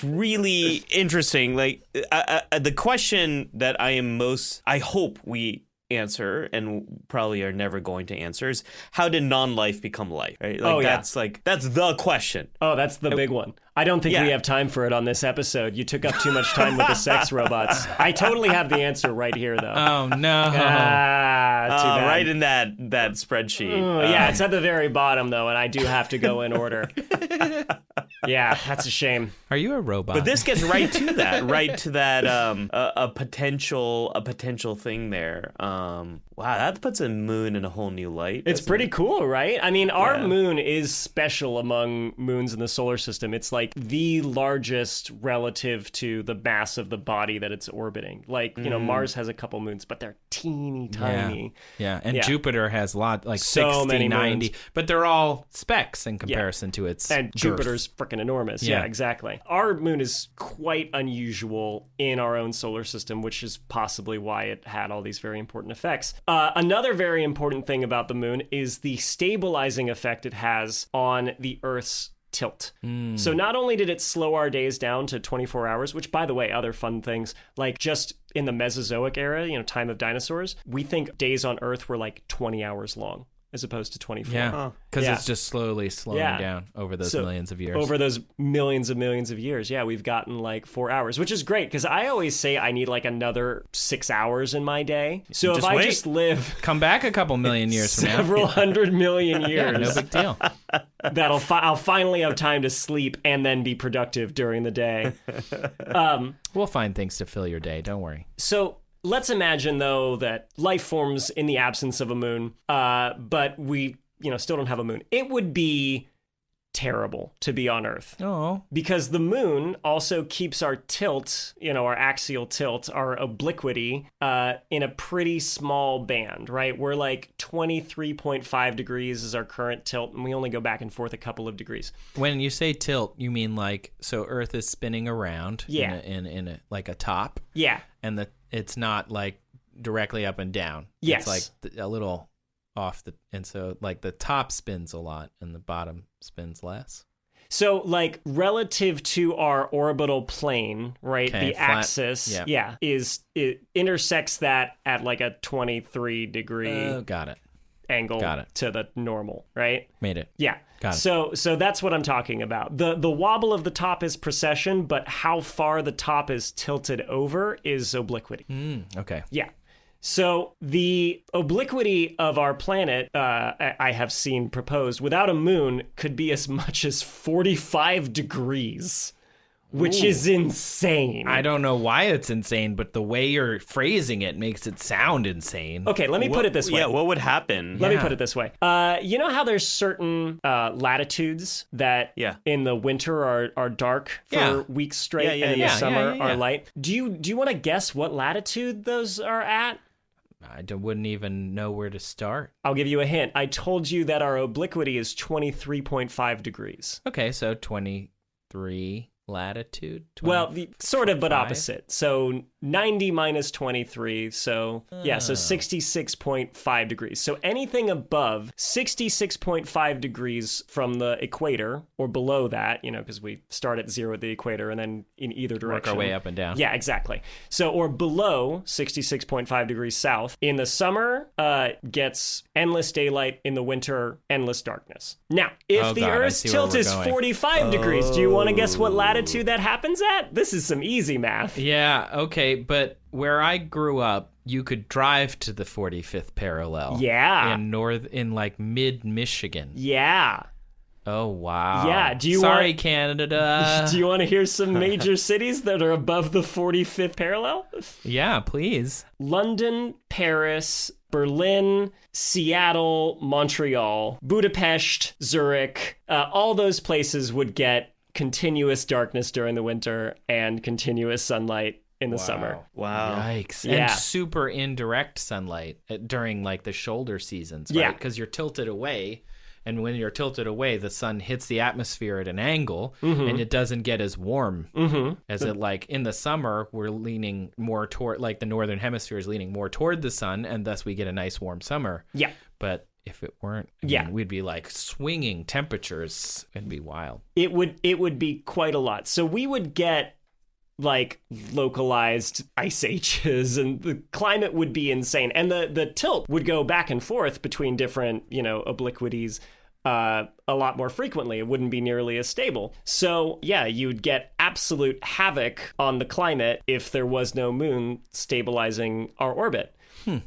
Speaker 3: really interesting. Like the question that I hope we answer and probably are never going to answer is how did non-life become life? Right? Like, that's the question.
Speaker 1: Oh, that's the big one. I don't think we have time for it on this episode. You took up too much time with the sex robots. I totally have the answer right here, though.
Speaker 2: Oh, no.
Speaker 1: Too bad.
Speaker 3: Right in that spreadsheet.
Speaker 1: Yeah, it's at the very bottom, though, and I do have to go in order. Yeah, that's a shame.
Speaker 2: Are you a robot?
Speaker 3: But this gets right to that, a potential thing there. Wow, that puts a moon in a whole new light.
Speaker 1: It's pretty cool, right? I mean, our moon is special among moons in the solar system. It's like the largest relative to the mass of the body that it's orbiting. Like, Mars has a couple moons, but they're teeny tiny.
Speaker 2: Yeah, and Jupiter has a lot, like
Speaker 1: so
Speaker 2: 60,
Speaker 1: many
Speaker 2: 90,
Speaker 1: moons.
Speaker 2: but they're all specks in comparison to its
Speaker 1: And
Speaker 2: girth.
Speaker 1: Jupiter's freaking enormous. Yeah, exactly. Our moon is quite unusual in our own solar system, which is possibly why it had all these very important effects. Another very important thing about the moon is the stabilizing effect it has on the Earth's tilt. So not only did it slow our days down to 24 hours, which, by the way, other fun things, like just in the Mesozoic era, time of dinosaurs, we think days on Earth were like 20 hours long as opposed to 24.
Speaker 2: Yeah, because it's just slowly slowing down over those millions of years.
Speaker 1: Over those millions of years, we've gotten like 4 hours, which is great because I always say I need like another 6 hours in my day. So if I just live...
Speaker 2: Come back a couple million years from now.
Speaker 1: Several 100 million years.
Speaker 2: No big deal.
Speaker 1: I'll finally have time to sleep and then be productive during the day.
Speaker 2: We'll find things to fill your day. Don't worry.
Speaker 1: So let's imagine, though, that life forms in the absence of a moon, but we, still don't have a moon. It would be terrible to be on Earth.
Speaker 2: Oh.
Speaker 1: Because the moon also keeps our tilt, our axial tilt, our obliquity, in a pretty small band, right? We're like 23.5 degrees is our current tilt, and we only go back and forth a couple of degrees.
Speaker 2: When you say tilt, you mean like, so Earth is spinning around in a like a top?
Speaker 1: Yeah.
Speaker 2: And it's not like directly up and down.
Speaker 1: Yes.
Speaker 2: It's like a little off and so like the top spins a lot and the bottom spins less.
Speaker 1: So like relative to our orbital plane, right?
Speaker 2: Okay,
Speaker 1: the axis, it intersects that at like a 23 degree
Speaker 2: got it.
Speaker 1: angle to the normal, right?
Speaker 2: Made it.
Speaker 1: Yeah.
Speaker 2: Got it.
Speaker 1: So that's what I'm talking about. The wobble of the top is precession, but how far the top is tilted over is obliquity.
Speaker 2: Okay.
Speaker 1: Yeah. So the obliquity of our planet, I have seen proposed, without a moon, could be as much as 45 degrees, which is insane.
Speaker 2: I don't know why it's insane, but the way you're phrasing it makes it sound insane.
Speaker 1: Okay, let me put it this way.
Speaker 3: Yeah, what would happen?
Speaker 1: Let me put it this way. You know how there's certain latitudes that in the winter are dark for weeks straight and in the summer are light? Do you want to guess what latitude those are at?
Speaker 2: I wouldn't even know where to start.
Speaker 1: I'll give you a hint. I told you that our obliquity is 23.5 degrees.
Speaker 2: Okay, so 23 latitude? 20,
Speaker 1: well, sort of, but opposite. So 90 minus 23, so so 66.5 degrees. So anything above 66.5 degrees from the equator or below that, because we start at 0 at the equator and then in either direction.
Speaker 2: Work our way up and down.
Speaker 1: Yeah, exactly. So, or below 66.5 degrees south. In the summer, gets endless daylight. In the winter, endless darkness. Now, if the Earth's tilt is 45 degrees, do you want to guess what latitude that happens at? This is some easy math.
Speaker 2: Yeah, okay, but where I grew up, you could drive to the 45th parallel.
Speaker 1: Yeah.
Speaker 2: In like mid-Michigan.
Speaker 1: Yeah.
Speaker 2: Oh, wow.
Speaker 1: Yeah.
Speaker 2: Sorry, Canada.
Speaker 1: Do you want to hear some major cities that are above the 45th parallel?
Speaker 2: Yeah, please.
Speaker 1: London, Paris, Berlin, Seattle, Montreal, Budapest, Zurich. All those places would get continuous darkness during the winter and continuous sunlight in the summer.
Speaker 3: Wow.
Speaker 2: Yikes.
Speaker 1: Yeah.
Speaker 2: And super indirect sunlight during like the shoulder seasons, right?
Speaker 1: Yeah.
Speaker 2: Because you're tilted away. And when you're tilted away, the sun hits the atmosphere at an angle and it doesn't get as warm as it like in the summer, we're leaning more toward like the northern hemisphere is leaning more toward the sun and thus we get a nice warm summer.
Speaker 1: Yeah.
Speaker 2: But if it weren't, we'd be like swinging temperatures. It'd be wild.
Speaker 1: It would be quite a lot. So we would get like localized ice ages, and the climate would be insane. And the tilt would go back and forth between different, obliquities a lot more frequently. It wouldn't be nearly as stable. So yeah, you'd get absolute havoc on the climate if there was no moon stabilizing our orbit.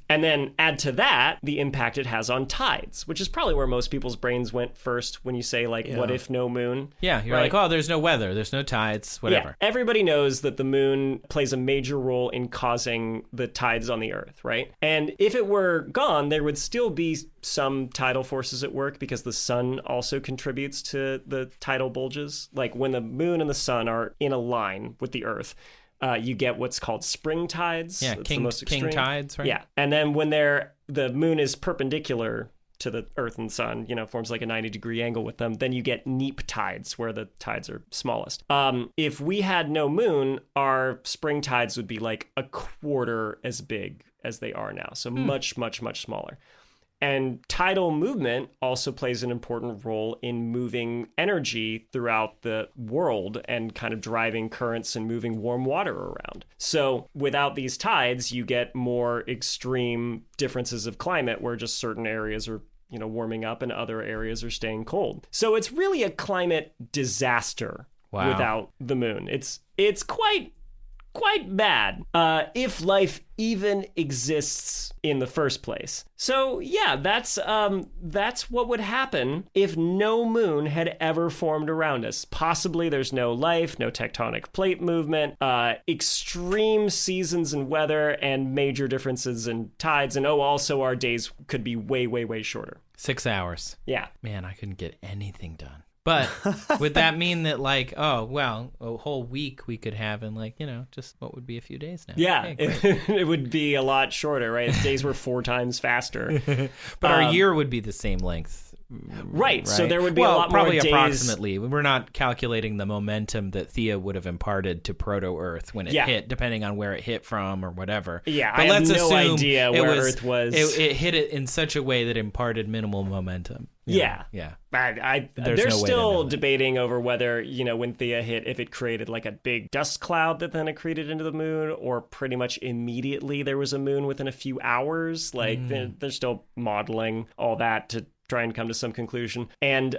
Speaker 1: And then add to that the impact it has on tides, which is probably where most people's brains went first when you say, like, what if no moon?
Speaker 2: Yeah, you're
Speaker 1: right?
Speaker 2: like, oh, there's no weather, there's no tides, whatever.
Speaker 1: Yeah, everybody knows that the moon plays a major role in causing the tides on the Earth, right? And if it were gone, there would still be some tidal forces at work because the sun also contributes to the tidal bulges. Like when the moon and the sun are in a line with the Earth, you get what's called spring tides.
Speaker 2: Yeah,
Speaker 1: That's the most extreme.
Speaker 2: king tides, right?
Speaker 1: Yeah, and then when the moon is perpendicular to the Earth and sun, forms like a 90-degree angle with them, then you get neap tides, where the tides are smallest. If we had no moon, our spring tides would be like a quarter as big as they are now, so much, much, much smaller. And tidal movement also plays an important role in moving energy throughout the world and kind of driving currents and moving warm water around. So without these tides, you get more extreme differences of climate where just certain areas are, warming up and other areas are staying cold. So it's really a climate disaster without the moon. It's quite bad if life even exists in the first place. So yeah, that's what would happen if no moon had ever formed around us. Possibly there's no life, no tectonic plate movement, extreme seasons and weather, and major differences in tides. And also our days could be way, way, way shorter.
Speaker 2: 6 hours.
Speaker 1: Yeah.
Speaker 2: Man, I couldn't get anything done. But would that mean that, like, a whole week we could have in, like, just what would be a few days now?
Speaker 1: Yeah,
Speaker 2: Okay,
Speaker 1: it would be a lot shorter, right? If days were 4 times faster.
Speaker 2: But our year would be the same length.
Speaker 1: Right, so there would be a lot more
Speaker 2: probably
Speaker 1: days.
Speaker 2: Approximately. We're not calculating the momentum that Thea would have imparted to Proto-Earth when it hit, depending on where it hit from or whatever.
Speaker 1: Yeah,
Speaker 2: but
Speaker 1: I have
Speaker 2: let's
Speaker 1: no
Speaker 2: assume
Speaker 1: idea where Earth was.
Speaker 2: It hit it in such a way that imparted minimal momentum.
Speaker 1: Yeah.
Speaker 2: There's
Speaker 1: They're
Speaker 2: no way to
Speaker 1: still
Speaker 2: know that.
Speaker 1: debating over whether, when Thea hit, if it created like a big dust cloud that then accreted into the moon, or pretty much immediately there was a moon within a few hours. Like they're still modeling all that to try and come to some conclusion. And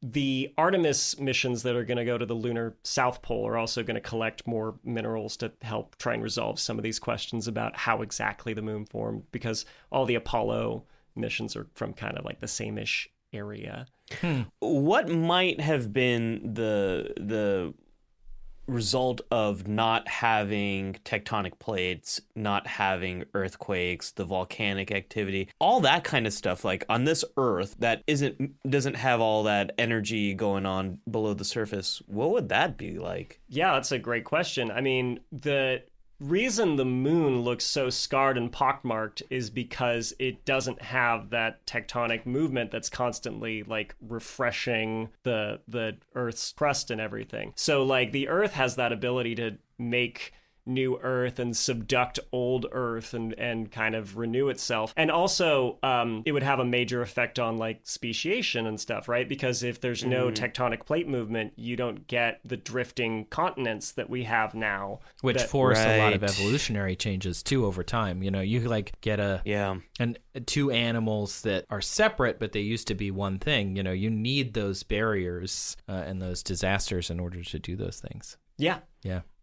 Speaker 1: the Artemis missions that are going to go to the lunar South Pole are also going to collect more minerals to help try and resolve some of these questions about how exactly the moon formed, because all the Apollo missions are from kind of like the same-ish area.
Speaker 3: What might have been the result of not having tectonic plates, not having earthquakes, the volcanic activity, all that kind of stuff, like on this Earth that doesn't have all that energy going on below the surface? What would that be like?
Speaker 1: Yeah, that's a great question. I mean, the reason the moon looks so scarred and pockmarked is because it doesn't have that tectonic movement that's constantly like refreshing the Earth's crust and everything. So like the Earth has that ability to make new Earth and subduct old Earth and kind of renew itself. And also it would have a major effect on like speciation and stuff, right? Because if there's no tectonic plate movement, you don't get the drifting continents that we have now.
Speaker 2: Which force a lot of evolutionary changes too over time. You like get two animals that are separate, but they used to be one thing. You need those barriers and those disasters in order to do those things.
Speaker 1: Yeah.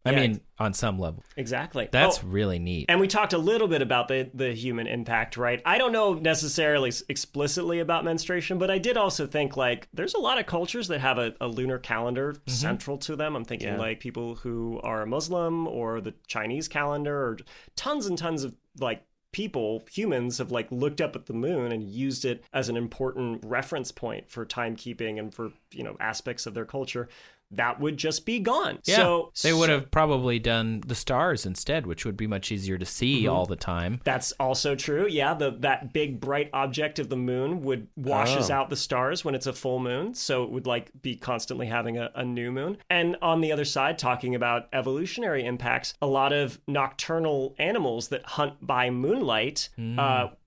Speaker 2: I mean, on some level.
Speaker 1: Exactly.
Speaker 2: That's really neat.
Speaker 1: And we talked a little bit about the human impact, right? I don't know necessarily explicitly about menstruation, but I did also think, like, there's a lot of cultures that have a lunar calendar central to them. I'm thinking, like, people who are Muslim or the Chinese calendar, or tons and tons of, like, humans have, like, looked up at the moon and used it as an important reference point for timekeeping and for, aspects of their culture. That would just be gone.
Speaker 2: Yeah,
Speaker 1: so
Speaker 2: they would have probably done the stars instead, which would be much easier to see all the time.
Speaker 1: That's also true. Yeah, that big bright object of the moon would washes out the stars when it's a full moon, so it would like be constantly having a new moon. And on the other side, talking about evolutionary impacts, a lot of nocturnal animals that hunt by moonlight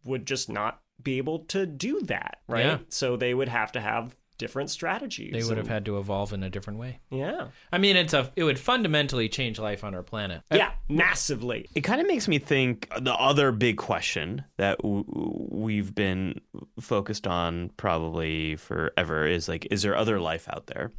Speaker 1: would just not be able to do that, right?
Speaker 2: Yeah.
Speaker 1: So they would have to have different strategies.
Speaker 2: They would have had to evolve in a different way.
Speaker 1: Yeah.
Speaker 2: I mean, it would fundamentally change life on our planet.
Speaker 1: Yeah, massively.
Speaker 3: It kind of makes me think the other big question that we've been focused on probably forever is like, is there other life out there?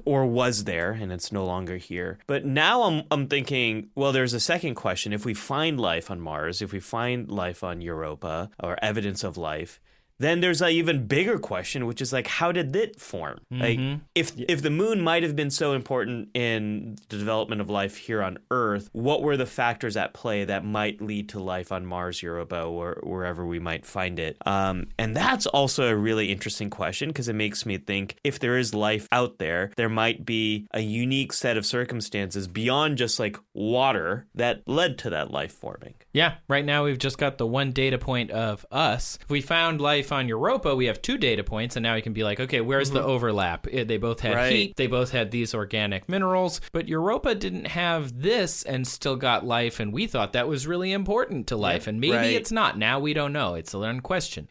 Speaker 3: Or was there, and it's no longer here? But now I'm thinking, well, there's a second question. If we find life on Mars, if we find life on Europa, or evidence of life, then there's an even bigger question, which is like, how did it form? Like, if the moon might have been so important in the development of life here on Earth, what were the factors at play that might lead to life on Mars, Europa, or wherever we might find it? And that's also a really interesting question, because it makes me think, if there is life out there, there might be a unique set of circumstances beyond just like water that led to that life forming.
Speaker 2: Yeah, right now we've just got the one data point of us. If we found life on Europa, we have 2 data points, and now we can be like, okay, where's the overlap? They both had heat, they both had these organic minerals, but Europa didn't have this and still got life, and we thought that was really important to life, and maybe it's not. Now we don't know. It's a learned question.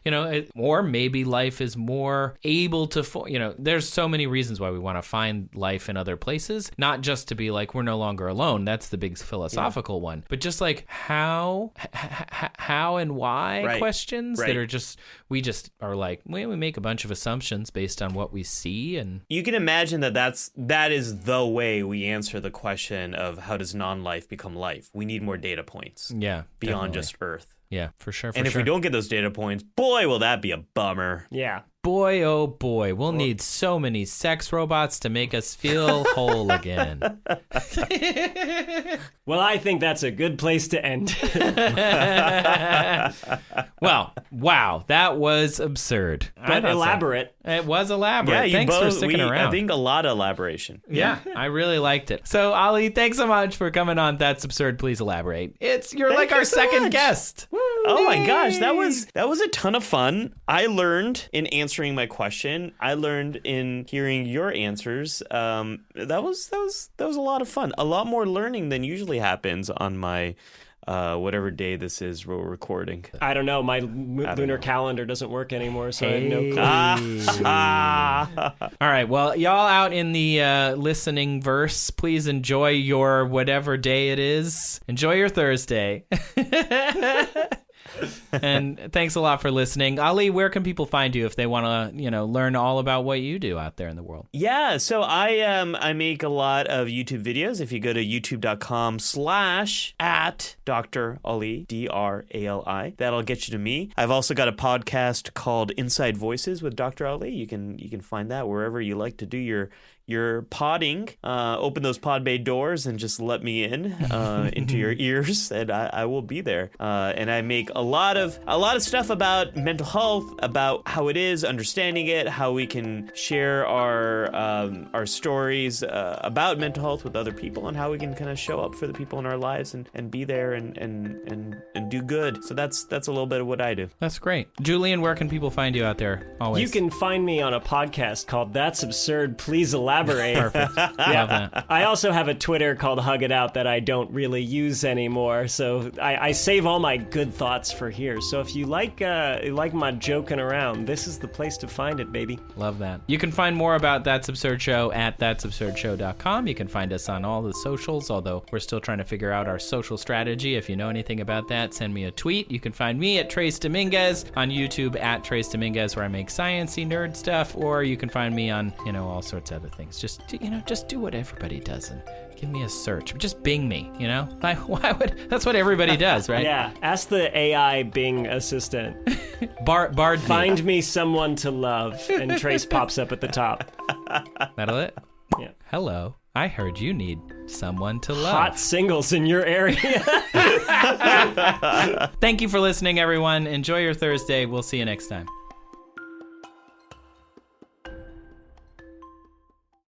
Speaker 2: Or maybe life is more able to, there's so many reasons why we want to find life in other places, not just to be like, we're no longer alone. That's the big philosophical one, but just like how and why questions that are just, we just are like, we make a bunch of assumptions based on what we see. And
Speaker 3: you can imagine that is the way we answer the question of how does non-life become life. We need more data points.
Speaker 2: Yeah,
Speaker 3: beyond
Speaker 2: definitely.
Speaker 3: just Earth.
Speaker 2: Yeah, for sure.
Speaker 3: And if we don't get those data points, boy, will that be a bummer.
Speaker 1: Yeah.
Speaker 2: Boy, oh boy, we'll need so many sex robots to make us feel whole again.
Speaker 1: Well, I think that's a good place to end.
Speaker 2: Well, wow, that was absurd.
Speaker 1: But elaborate.
Speaker 2: It was elaborate.
Speaker 3: Yeah,
Speaker 2: thanks for sticking around.
Speaker 3: I think a lot of elaboration.
Speaker 2: Yeah, I really liked it. So, Ali, thanks so much for coming on That's Absurd. Please elaborate. You're like our second guest.
Speaker 1: Woo,
Speaker 3: oh my gosh, that was a ton of fun. I learned in answering my question. I learned in hearing your answers. That was a lot of fun. A lot more learning than usually happens on my whatever day this is we're recording.
Speaker 1: I don't know. My lunar calendar doesn't work anymore, so I have no clue.
Speaker 2: All right. Well, y'all out in the listening verse, please enjoy your whatever day it is. Enjoy your Thursday. And thanks a lot for listening. Ali, where can people find you if they want to, learn all about what you do out there in the world?
Speaker 3: Yeah, so I make a lot of YouTube videos. If you go to youtube.com/@DrAli, DrAli, that'll get you to me. I've also got a podcast called Inside Voices with Dr. Ali. You can find that wherever you like to do your podding. Open those pod bay doors and just let me in into your ears, and I will be there. And I make a lot of stuff about mental health, about how it is, understanding it, how we can share our stories about mental health with other people, and how we can kind of show up for the people in our lives and be there and do good. So that's a little bit of what I do.
Speaker 2: That's great. Julian, where can people find you out there? Always.
Speaker 1: You can find me on a podcast called That's Absurd. Please elaborate.
Speaker 2: Perfect.
Speaker 1: Yeah. I also have a Twitter called Huguet Out that I don't really use anymore, so I save all my good thoughts for here. So if you like my joking around, this is the place to find it, baby.
Speaker 2: Love that. You can find more about That's Absurd Show at that'sabsurdshow.com. You can find us on all the socials, although we're still trying to figure out our social strategy. If you know anything about that, send me a tweet. You can find me at Trace Dominguez, on YouTube at Trace Dominguez, where I make sciencey nerd stuff, or you can find me on, all sorts of other things. Just do what everybody does and give me a search. Just Bing me, Like, that's what everybody does, right?
Speaker 1: Yeah. Ask the AI Bing assistant.
Speaker 2: Bard.
Speaker 1: Find me someone to love, and Trace pops up at the top.
Speaker 2: That'll it?
Speaker 1: Yeah.
Speaker 2: Hello. I heard you need someone to love.
Speaker 1: Hot singles in your area.
Speaker 2: Thank you for listening, everyone. Enjoy your Thursday. We'll see you next time.